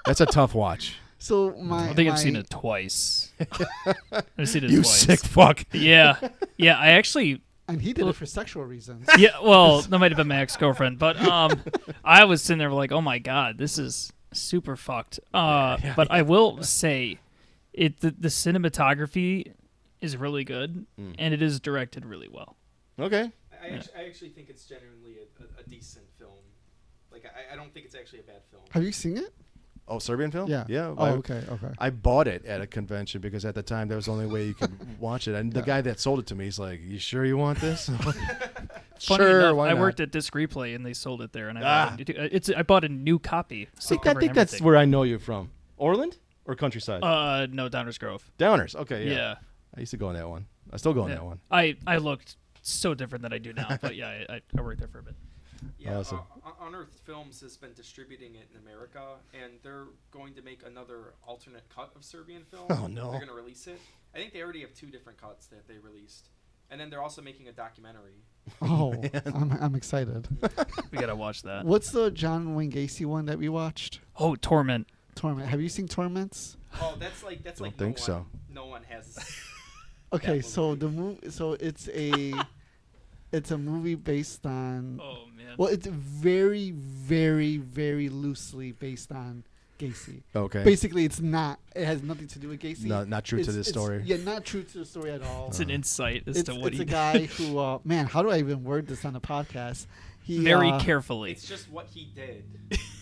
That's a tough watch.
So
I think I've seen it twice. I've seen it
You
twice.
sick fuck.
Yeah. Yeah, I actually...
And he did it for sexual reasons.
Yeah, well, that might have been my ex-girlfriend. But I was sitting there like, oh, my God, this is super fucked. But I will say the cinematography is really good, and it is directed really well.
Okay.
I actually think it's genuinely a decent film. Like, I don't think it's actually a bad film.
Have you seen it?
Oh, Serbian film?
Yeah.
Yeah.
Oh, okay.
I bought it at a convention because at the time that was the only way you could watch it. And the guy that sold it to me, he's like, "You sure you want this?"
Funny
Sure,
enough,
why
I
not?
worked at Disc Replay, and they sold it there, and I bought a new copy.
I think that's where I know you from. Orland or Countryside?
No, Downers Grove.
Downers. Okay, yeah.
Yeah.
I used to go in that one. I still go in that one.
I looked so different than I do now, but yeah, I worked there for a bit.
Yeah,
Awesome.
Unearthed Films has been distributing it in America, and they're going to make another alternate cut of Serbian film.
Oh, no.
They're going to release it. I think they already have 2 different cuts that they released. And then they're also making a documentary.
Oh, I'm excited.
We gotta watch that.
What's the John Wayne Gacy one that we watched?
Oh, Torment.
Torment. Have you seen Torments?
Oh, that's like
Don't think so.
No one has.
Okay,
That
so the movie. So it's a movie based on.
Oh man.
Well, it's very, very, very loosely based on Gacy.
Okay.
Basically, it's not. It has nothing to do with Gacy.
No, not true to the story.
Yeah, not true to the story at all.
It's an insight as to what
it's
he
a
did.
guy who. Man, how do I even word this on a podcast? He
Very carefully.
It's just what he did,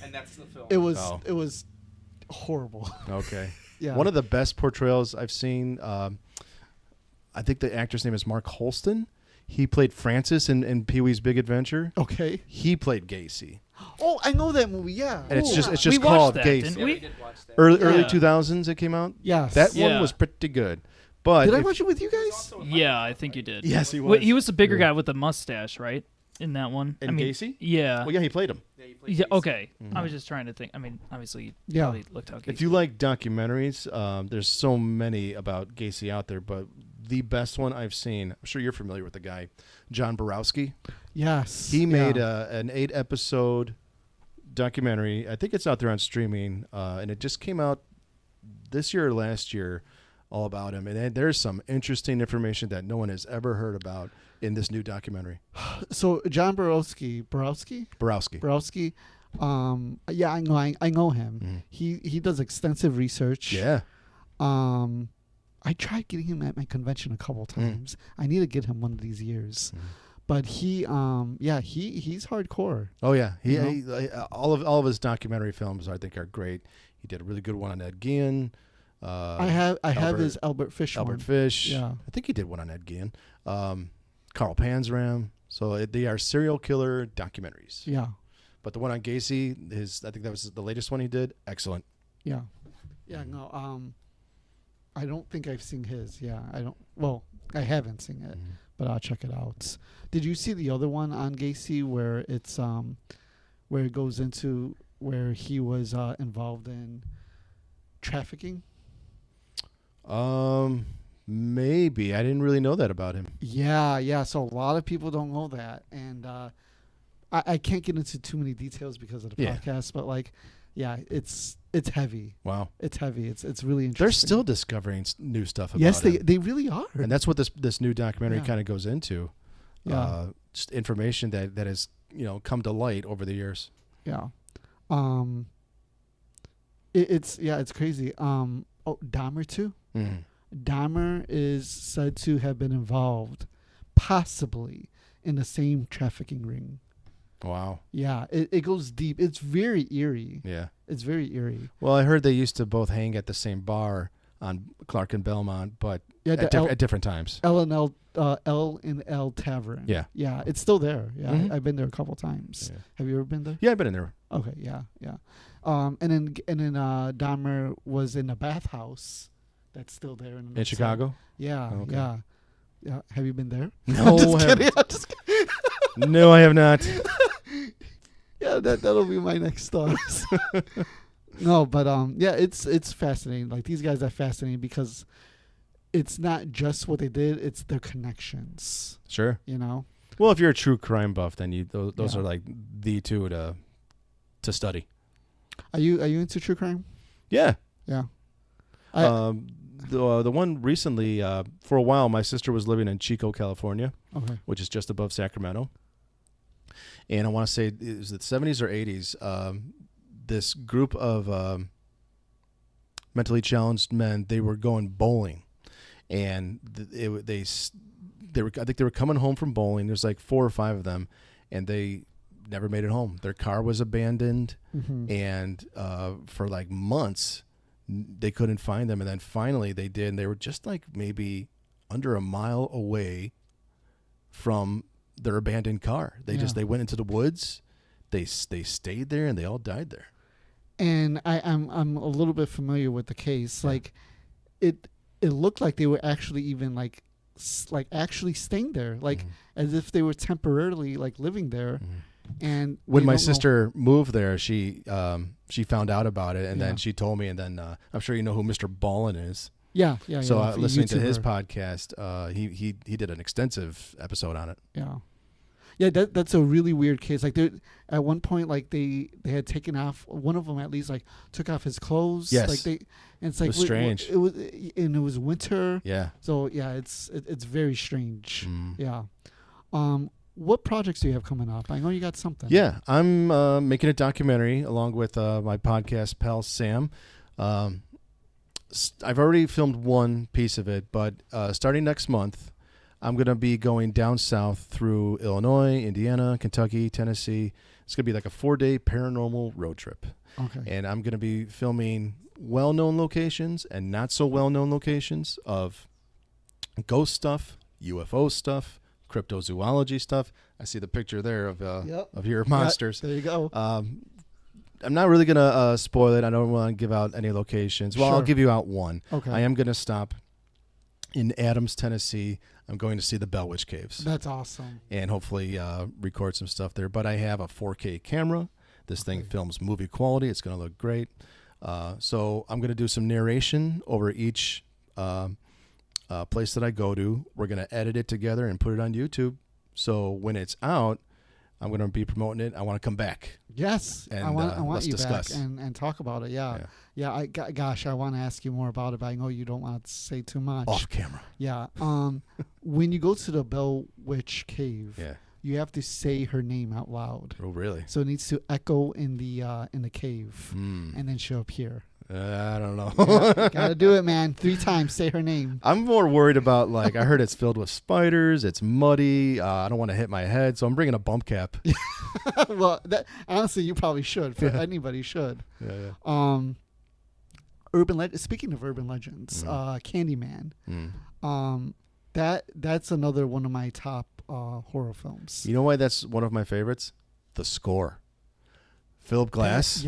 and that's the film.
It was.
Oh.
It was horrible.
Okay.
Yeah.
One of the best portrayals I've seen, I think the actor's name is Mark Holston. He played Francis in Pee-wee's Big Adventure.
Okay.
He played Gacy.
Oh, I know that movie. Yeah.
And it's
Oh,
just
yeah.
it's just
We watched
called
that,
Gacy.
didn't
Yeah,
we?
we did watch that.
Early
Yeah.
2000s it came out.
Yes.
That one
Yeah.
was pretty good. But
Did I
if-
watch it with you
He was
guys?
also in
Yeah,
Michael
I think you
Bublé.
did.
Yes, he was.
Wait, he was the bigger
Yeah.
guy with the mustache, right? In that one.
In
I mean,
Gacy?
Yeah.
Well, yeah, he played him.
Yeah, he played
Yeah.
Gacy.
Okay. I was just trying to think. I mean, obviously, you
Yeah.
probably looked how Gacy.
If you like documentaries, there's so many about Gacy out there, but the best one I've seen, I'm sure you're familiar with the guy, John Borowski.
Yes.
He made
yeah.
an 8-episode documentary. I think it's out there on streaming, and it just came out this year or last year, all about him. And there's some interesting information that no one has ever heard about in this new documentary.
So John Borowski.
Borowski.
Yeah, I know him.
Mhm.
He does extensive research.
Yeah.
I tried getting him at my convention a couple times. I need to get him one of these years. But he's hardcore.
Oh yeah,
You
all of his documentary films I think are great. He did a really good one on Ed Gein.
I have his Albert Fish
Albert
one.
Fish.
Yeah.
I think he did one on Ed Gein. Carl Panzram. So they are serial killer documentaries.
Yeah.
But the one on Gacy, I think that was the latest one he did. Excellent.
Yeah. Yeah, no. I don't think I've seen his. Yeah, I don't. Well, I haven't seen it, but I'll check it out. Did you see the other one on Gacy where it's where it goes into where he was involved in trafficking?
Maybe. I didn't really know that about him.
Yeah. So a lot of people don't know that, and I can't get into too many details because of the podcast, but like, yeah, it's heavy.
Wow,
it's heavy. It's really interesting.
They're still discovering new stuff about
yes,
him.
they really are,
and that's what this new documentary kind of goes into.
Yeah,
just information that has come to light over the years.
Yeah, it's crazy. Dahmer too.
Mm-hmm.
Dahmer is said to have been involved, possibly, in the same trafficking ring.
Wow.
Yeah, it goes deep. It's very eerie.
Yeah.
It's very eerie.
Well, I heard they used to both hang at the same bar on Clark and Belmont, but at different times.
L&L Tavern.
Yeah.
Yeah, it's still there. Yeah, I've been there a couple times. Yeah. Have you ever been there?
Yeah, I've been in there.
Okay, yeah. And then Dahmer was in a bathhouse that's still there in
Chicago.
Yeah,
okay.
yeah. Have you been there?
No, I'm just kidding. No, I have not.
Yeah, that'll be my next thought. No, but yeah, it's fascinating. Like, these guys are fascinating because it's not just what they did; it's their connections.
Sure.
Well,
if you're a true crime buff, then those are like the two to study.
Are you into true crime?
Yeah.
Yeah.
The one recently, for a while, my sister was living in Chico, California, which is just above Sacramento. And I want to say, it was the 70s or 80s, this group of mentally challenged men, they were going bowling. And they were, I think they were coming home from bowling. There's like 4 or 5 of them, and they never made it home. Their car was abandoned, and for like months, they couldn't find them. And then finally they did, and they were just like maybe under a mile away from their abandoned car. They went into the woods. They stayed there, and they all died there. And
I'm a little bit familiar with the case. Yeah. Like, it looked like they were actually even like actually staying there, like as if they were temporarily like living there. And
when my sister moved there, she found out about it, and then she told me, and then I'm sure you know who Mr. Ballin is.
Yeah.
So listening to his podcast, he did an extensive episode on it.
Yeah, that's a really weird case. Like, at one point, like they had taken off, one of them at least, like took off his clothes.
Yes.
Like and it's like,
it was strange.
It was winter.
Yeah.
So yeah, it's very strange. Yeah. What projects do you have coming up? I know you got something.
Yeah, I'm making a documentary along with my podcast pal Sam. I've already filmed one piece of it, but starting next month, I'm going to be going down south through Illinois, Indiana, Kentucky, Tennessee. It's going to be like a 4-day paranormal road trip.
Okay.
And I'm going to be filming well-known locations and not so well-known locations of ghost stuff, UFO stuff, cryptozoology stuff. I see the picture there of your monsters.
There you go.
I'm not really going to spoil it. I don't want to give out any locations. Well, I'll give you out one.
Okay.
I am going to stop in Adams, Tennessee. I'm going to see the Bell Witch Caves.
That's awesome.
And hopefully record some stuff there. But I have a 4K camera. This thing films movie quality. It's going to look great. So I'm going to do some narration over each place that I go to. We're going to edit it together and put it on YouTube. So when it's out, I'm going to be promoting it. I want to come back.
Yes,
and
I want
let's
you
discuss.
back and talk about it. Yeah. Gosh, I want to ask you more about it, but I know you don't want to say too much.
Off camera.
Yeah. When you go to the Bell Witch Cave, you have to say her name out loud.
Oh, really?
So it needs to echo in the cave, and then she'll appear.
I don't know.
Gotta do it, man. 3 times. Say her name.
I'm more worried about, like, I heard it's filled with spiders. It's muddy. I don't want to hit my head, so I'm bringing a bump cap.
Well, honestly, you probably should. Anybody should.
Yeah.
Speaking of urban legends, Candyman. That's another one of my top horror films.
You know why that's one of my favorites? The score. Philip Glass.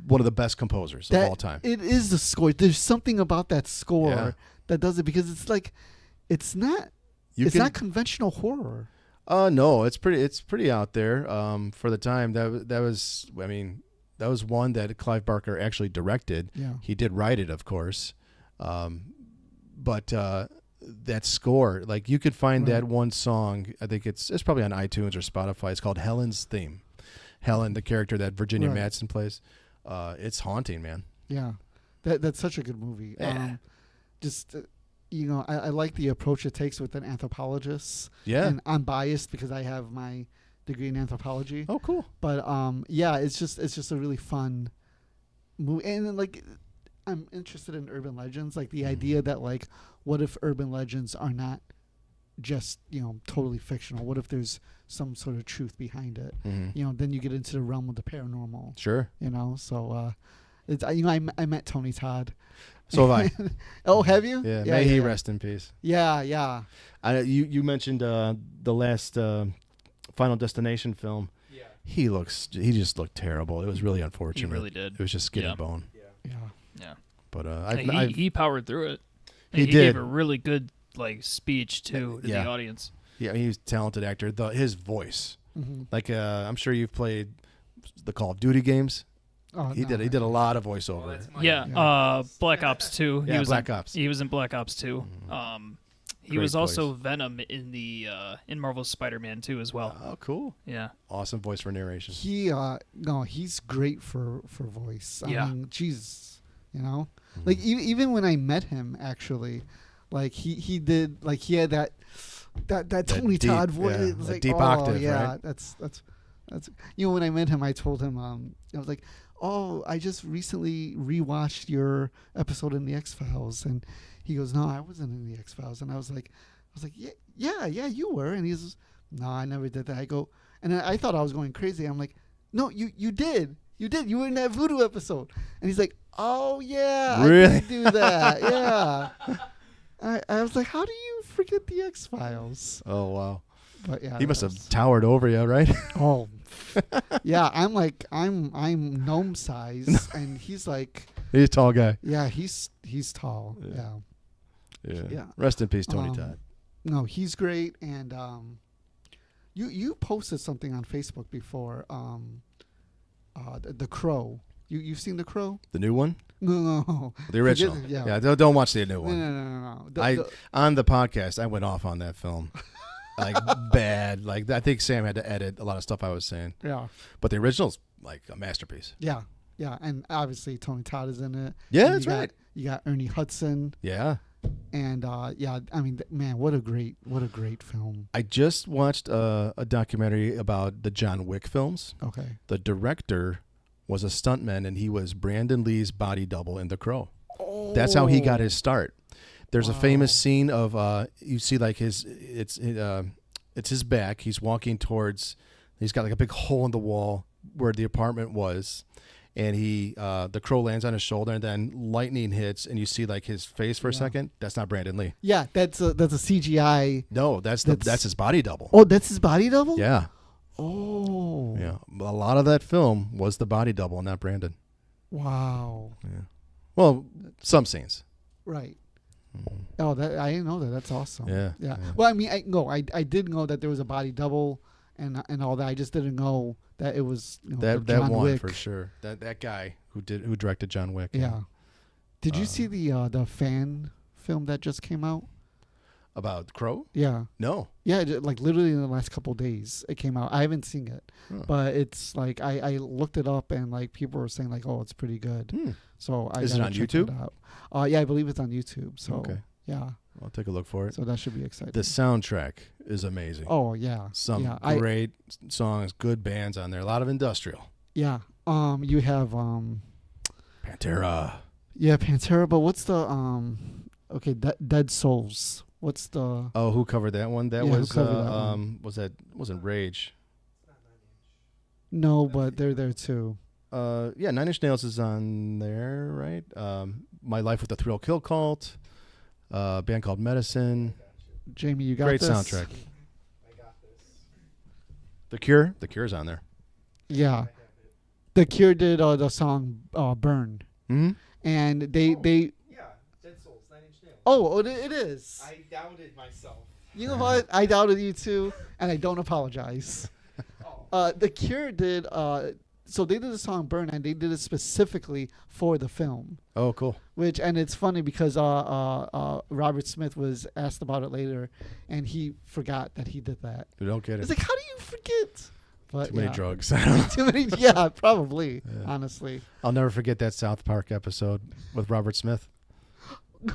one of the best composers of all time.
It is the score. There's something about that score
Yeah.
that does it, because it's like, it's not conventional horror.
No, it's pretty out there for the time. That was one that Clive Barker actually directed.
Yeah.
He did write it, of course. But that score, like, you could find that one song. I think it's probably on iTunes or Spotify. It's called Helen's Theme. Helen, the character that Virginia Madsen plays. It's haunting, man.
Yeah, that's such a good movie.
Yeah.
I like the approach it takes with an anthropologist.
Yeah.
And I'm biased because I have my degree in anthropology.
Oh, cool.
But it's just a really fun movie. And like, I'm interested in urban legends, like the idea that, like, what if urban legends are not just, totally fictional? What if there's some sort of truth behind it?
Mm-hmm.
Then you get into the realm of the paranormal.
Sure.
So it's I met Tony Todd.
So have I.
Oh, have you?
Yeah. May he rest in peace.
Yeah.
You mentioned the last Final Destination film.
Yeah.
He just looked terrible. It was really unfortunate.
He really did.
It was just skin and bone.
Yeah.
But
he powered through it.
He did.
Gave a really good speech to the audience.
Yeah, he was a talented actor. His voice, like I'm sure you've played the Call of Duty games.
Oh,
He did a lot of voiceover.
Black Ops 2.
Yeah, Black Ops.
He was in Black Ops 2. He
Great
was also
voice.
Venom in the in Marvel's Spider-Man 2 as well.
Oh, cool.
Yeah.
Awesome voice for narration.
He's great for voice. I
Yeah.
mean, Jesus, like even when I met him, actually, like he did, like, he had that Tony
deep,
Todd voice.
yeah,
It was
that
like,
deep octave, right?
That's when I met him, I told him, I was like, oh, I just recently rewatched your episode in the X-Files, and he goes, no, I wasn't in the X-Files, and I was like, yeah, you were, and he goes, no, I never did that. I go, and then I thought I was going crazy. I'm like, no, you did, you were in that voodoo episode, and he's like, oh yeah,
Really?
I did do that, yeah. I was like, how do you forget the X-Files?
Oh wow.
But yeah,
He must have towered over you, right?
Oh, yeah. I'm gnome size, and he's like,
He's a tall guy.
yeah, he's tall.
Yeah.
Yeah.
Rest in peace, Tony
Um,
Todd.
No, he's great. And you posted something on Facebook before. The Crow. You've seen The Crow?
The new one?
No.
The original.
Forget-
Yeah. Don't watch the new
No,
one.
no.
On the podcast, I went off on that film. Like, bad. Like, I think Sam had to edit a lot of stuff I was saying.
Yeah.
But the original's like a masterpiece.
Yeah. And obviously Tony Todd is in it.
Yeah,
And
that's right.
You got Ernie Hudson.
Yeah.
And I mean, man, what a great film.
I just watched a documentary about the John Wick films.
Okay.
The director was a stuntman, and he was Brandon Lee's body double in The Crow.
Oh.
That's how he got his start. There's a famous scene of you see, like, it's his back. He's walking towards. He's got like a big hole in the wall where the apartment was, and the crow lands on his shoulder, and then lightning hits, and you see like his face for a second. That's not Brandon Lee.
Yeah, that's a CGI.
No, that's his body double.
Oh, that's his body double?
Yeah.
Oh.
Yeah. A lot of that film was the body double, not Brandon.
Wow.
Yeah. Well, some scenes.
Right. Oh, that I didn't know that. That's awesome.
Yeah.
Well, I mean, I did know that there was a body double and all that. I just didn't know that it was
that
John
one
Wick.
for sure. That guy who directed John Wick.
Yeah. Did you see the fan film that just came out?
About Crow?
Yeah.
No.
Yeah, like literally in the last couple of days it came out. I haven't seen it, but it's like I looked it up and like people were saying like, oh, it's pretty good. So
Is it on YouTube?
Yeah, I believe it's on YouTube. So
okay.
Yeah.
I'll take a look for it.
So that should be exciting.
The soundtrack is amazing.
Oh yeah.
Some great songs, good bands on there. A lot of industrial.
Yeah. You have
Pantera.
Yeah, Pantera. But what's the Dead Souls? What's the?
Oh, who covered that one? That
Yeah,
was
who covered that one?
wasn't Rage.
No, but they're there too.
Yeah, Nine Inch Nails is on there, right? My Life with the Thrill Kill Cult, a band called Medicine.
Jamie, you got
great
this?
soundtrack. I got this. The Cure's on there.
Yeah. The Cure did the song "Burn,"
Mm-hmm.
and they
Yeah, Dead Souls, 9 Inch Nails.
oh, it is.
I doubted myself.
You know what? I doubted you too, and I don't apologize. The Cure did. So they did the song "Burn," and they did it specifically for the film.
Oh, cool.
And it's funny because Robert Smith was asked about it later, and he forgot that he did that.
Dude, don't get
It's
it.
like, how do you forget? But
Too many drugs.
Too many. Yeah, probably.
Yeah.
Honestly.
I'll never forget that South Park episode with Robert Smith.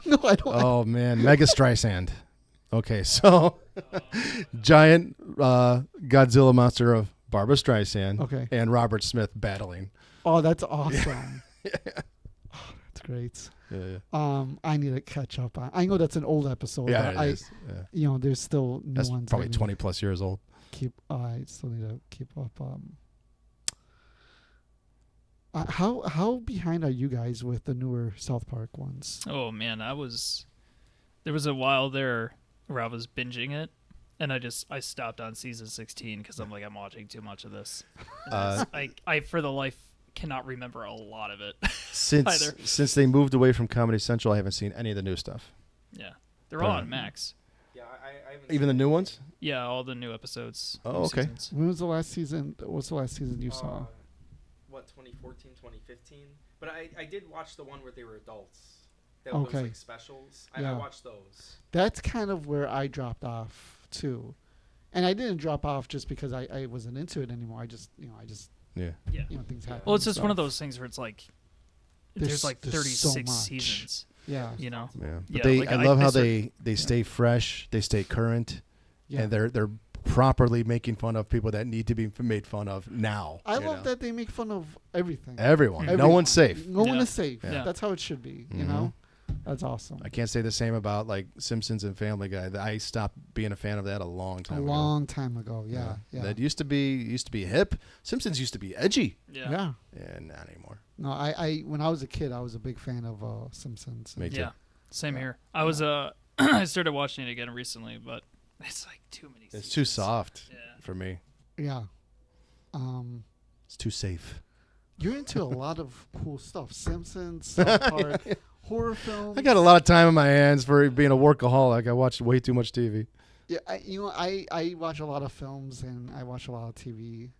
No, I don't.
Oh man, Mega Streisand. Okay, so giant Godzilla monster of Barbra Streisand
Okay.
and Robert Smith battling.
Oh, that's awesome. Oh, that's great.
Yeah.
I need to catch up on. I know that's an old episode,
Yeah,
but
it is. Yeah.
you know, there's still new
That's
ones.
probably
I need to
20 plus years old.
I still need to keep up. How behind are you guys with the newer South Park ones?
Oh man, there was a while there where I was binging it, and I stopped on season 16 because I'm watching too much of this. I for the life cannot remember a lot of it.
Since they moved away from Comedy Central, I haven't seen any of the new stuff.
Yeah, they're all on Max.
Yeah, I haven't
Even the new ones?
Yeah, all the new episodes.
Oh,
new
okay.
seasons.
When was the last season? What's the last season you saw?
What, 2014, 2015? But I did watch the one where they were adults. That
Okay.
was like specials. I
Yeah.
watched those.
That's kind of where I dropped off too, and I didn't drop off just because I wasn't into it anymore. I just
Yeah.
Yeah.
things happen.
Well, it's just one of
so,
those things where it's like
There's
there's
so
36
much.
seasons.
Yeah.
You know.
Yeah. But
Yeah,
they,
like,
I
I-
love
I
how
start-
they stay fresh, they stay current,
Yeah.
and they're properly making fun of people that need to be made fun of now.
I
you
love
know?
that they make fun of everything.
Everyone. No
Everyone.
one's safe.
No one
Yeah.
is safe.
Yeah.
That's how it should be. You
Mhm.
know, that's awesome.
I can't say the same about like Simpsons and Family Guy. I stopped being a fan of that a long time
A
ago.
long time ago. Yeah. Yeah.
That used to be hip. Simpsons used to be edgy.
Yeah.
And not anymore.
No, I when I was a kid, I was a big fan of Simpsons.
Me too.
Yeah. Same
Yeah.
here. I was I started watching it again recently, but it's like too many seasons.
It's too soft
Yeah.
for me.
Yeah.
It's too safe.
You're into a lot of cool stuff. Simpsons, South Park, horror films.
I got a lot of time on my hands for being a workaholic. I watch way too much TV.
Yeah, I watch a lot of films and I watch a lot of TV.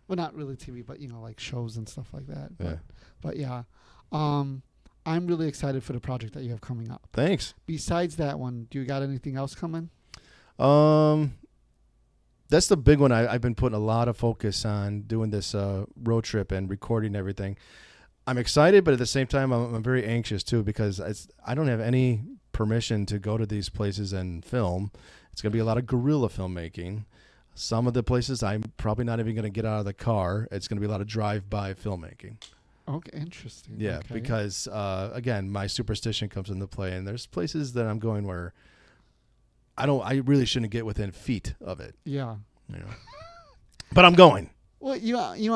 Well, not really TV, but like shows and stuff like that.
Yeah.
But yeah, I'm really excited for the project that you have coming up.
Thanks.
Besides that one, do you got anything else coming?
That's the big one. I've been putting a lot of focus on doing this road trip and recording everything. I'm excited, but at the same time, I'm very anxious too because I don't have any permission to go to these places and film. It's going to be a lot of guerrilla filmmaking. Some of the places I'm probably not even going to get out of the car. It's going to be a lot of drive-by filmmaking.
Okay, interesting.
Yeah,
Okay.
because again, my superstition comes into play, and there's places that I'm going where I really shouldn't get within feet of it.
Yeah.
You know. But I'm going.
Well,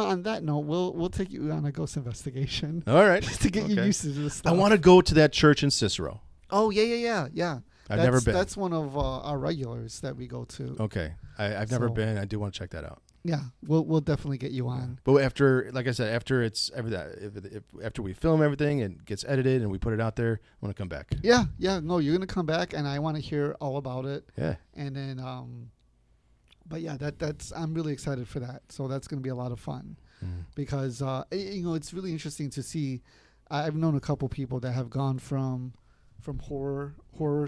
on that note, we'll take you on a ghost investigation
All right.
to get you used to this stuff.
I want to go to that church in Cicero.
Oh yeah.
I've never been.
That's one of our regulars that we go to.
Okay. I've never
So-
been. I do want to check that out.
Yeah, we'll definitely get you on.
But after, like I said, after after we film everything and gets edited and we put it out there, I want to come back.
Yeah. No, you're gonna come back, and I want to hear all about it.
Yeah.
And then, but yeah, that's I'm really excited for that. So that's gonna be a lot of fun because it's really interesting to see. I've known a couple people that have gone from horror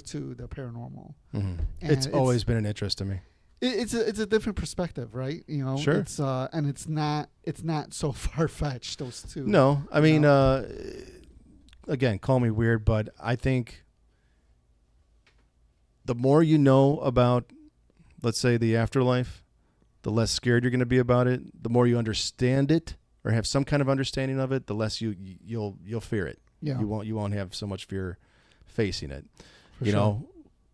to the paranormal.
Mm-hmm.
And
It's always been an interest to me.
It's a different perspective, right?
Sure.
It's and it's not so far fetched. Those two.
No, I mean, again, call me weird, but I think the more you know about, let's say, the afterlife, the less scared you're going to be about it. The more you understand it or have some kind of understanding of it, the less you'll fear it.
Yeah.
You won't have so much fear facing it.
For
you
sure.
know,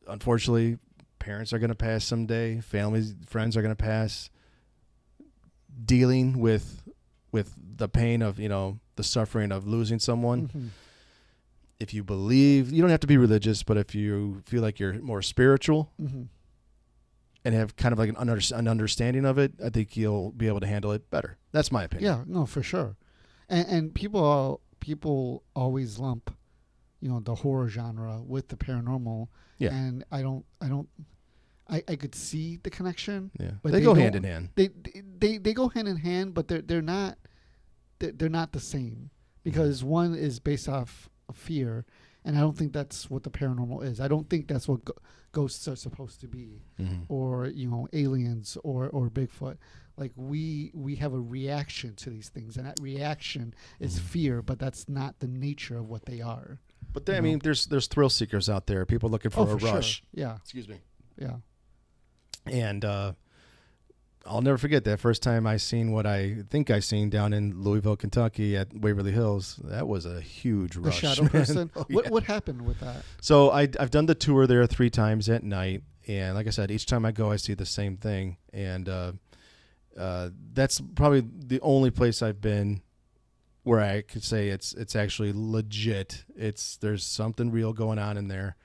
unfortunately, parents are going to pass someday. Families, friends are going to pass. Dealing with the pain of, the suffering of losing someone.
Mhm.
If you believe, you don't have to be religious, but if you feel like you're more spiritual
Mhm.
and have kind of like an understanding of it, I think you'll be able to handle it better. That's my opinion.
Yeah. No, for sure. And people always lump, the horror genre with the paranormal.
Yeah.
And I could see the connection.
Yeah.
But
they go hand in hand.
They go hand in hand, but they're not the same, because one is based off of fear, and I don't think that's what the paranormal is. I don't think that's what ghosts are supposed to be, or aliens or Bigfoot. Like we have a reaction to these things, and that reaction is fear, but that's not the nature of what they are.
But I mean, there's thrill seekers out there, people looking for a rush.
Sure. Yeah.
Excuse me.
Yeah.
And I'll never forget that first time I seen what I think I seen down in Louisville, Kentucky at Waverly Hills. That was a huge rush.
The shadow
man.
person.
Oh,
What happened with that?
So I've done the tour there 3 times at night, and like I said, each time I go, I see the same thing. And that's probably the only place I've been where I could say it's actually legit. There's something real going on in there.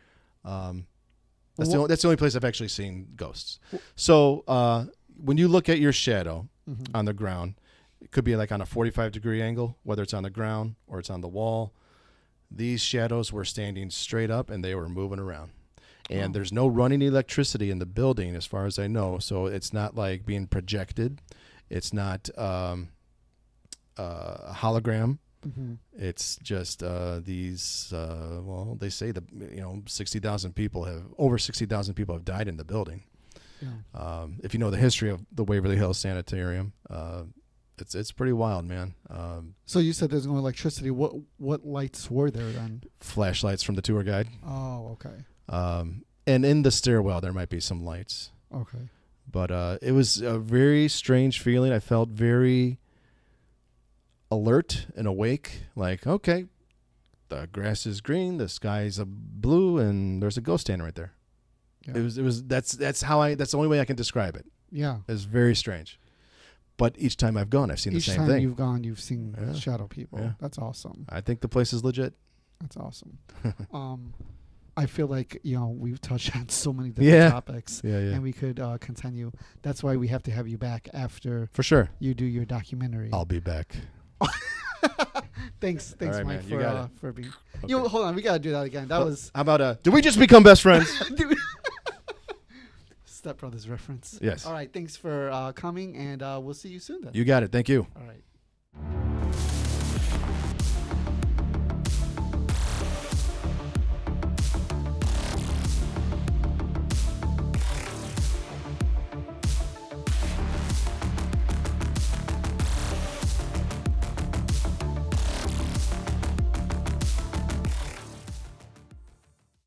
That's the only place I've actually seen ghosts. So when you look at your shadow on the ground, it could be like on a 45-degree angle, whether it's on the ground or it's on the wall. These shadows were standing straight up and they were moving around. And there's no running electricity in the building as far as I know. So it's not like being projected. It's not a hologram. It's just these, they say over 60,000 people have died in the building. Yeah. If you know the history of the Waverly Hills Sanitarium, it's pretty wild, man.
So you said there's no electricity. What lights were there then?
Flashlights from the tour guide.
Oh, okay.
And in the stairwell, there might be some lights.
Okay.
But it was a very strange feeling. I felt very alert and awake. Like, okay, the grass is green, the sky's blue, and there's a ghost standing right there. Yeah. That's the only way I can describe it.
Yeah.
It's very strange. But each time I've gone, I've seen the same thing.
Each time you've gone, you've seen shadow people. Yeah. That's awesome.
I think the place is legit.
That's awesome. I feel like, we've touched on so many different topics.
Yeah.
And we could continue. That's why we have to have you back after.
For sure.
You do your documentary.
I'll be back.
Thanks,
right,
Mike, for being.
Okay.
Hold on, we gotta do that again. That was.
How about did we just become best friends?
Step Brothers reference.
Yes.
All right. Thanks for coming, and we'll see you soon then.
You got it. Thank you.
All right.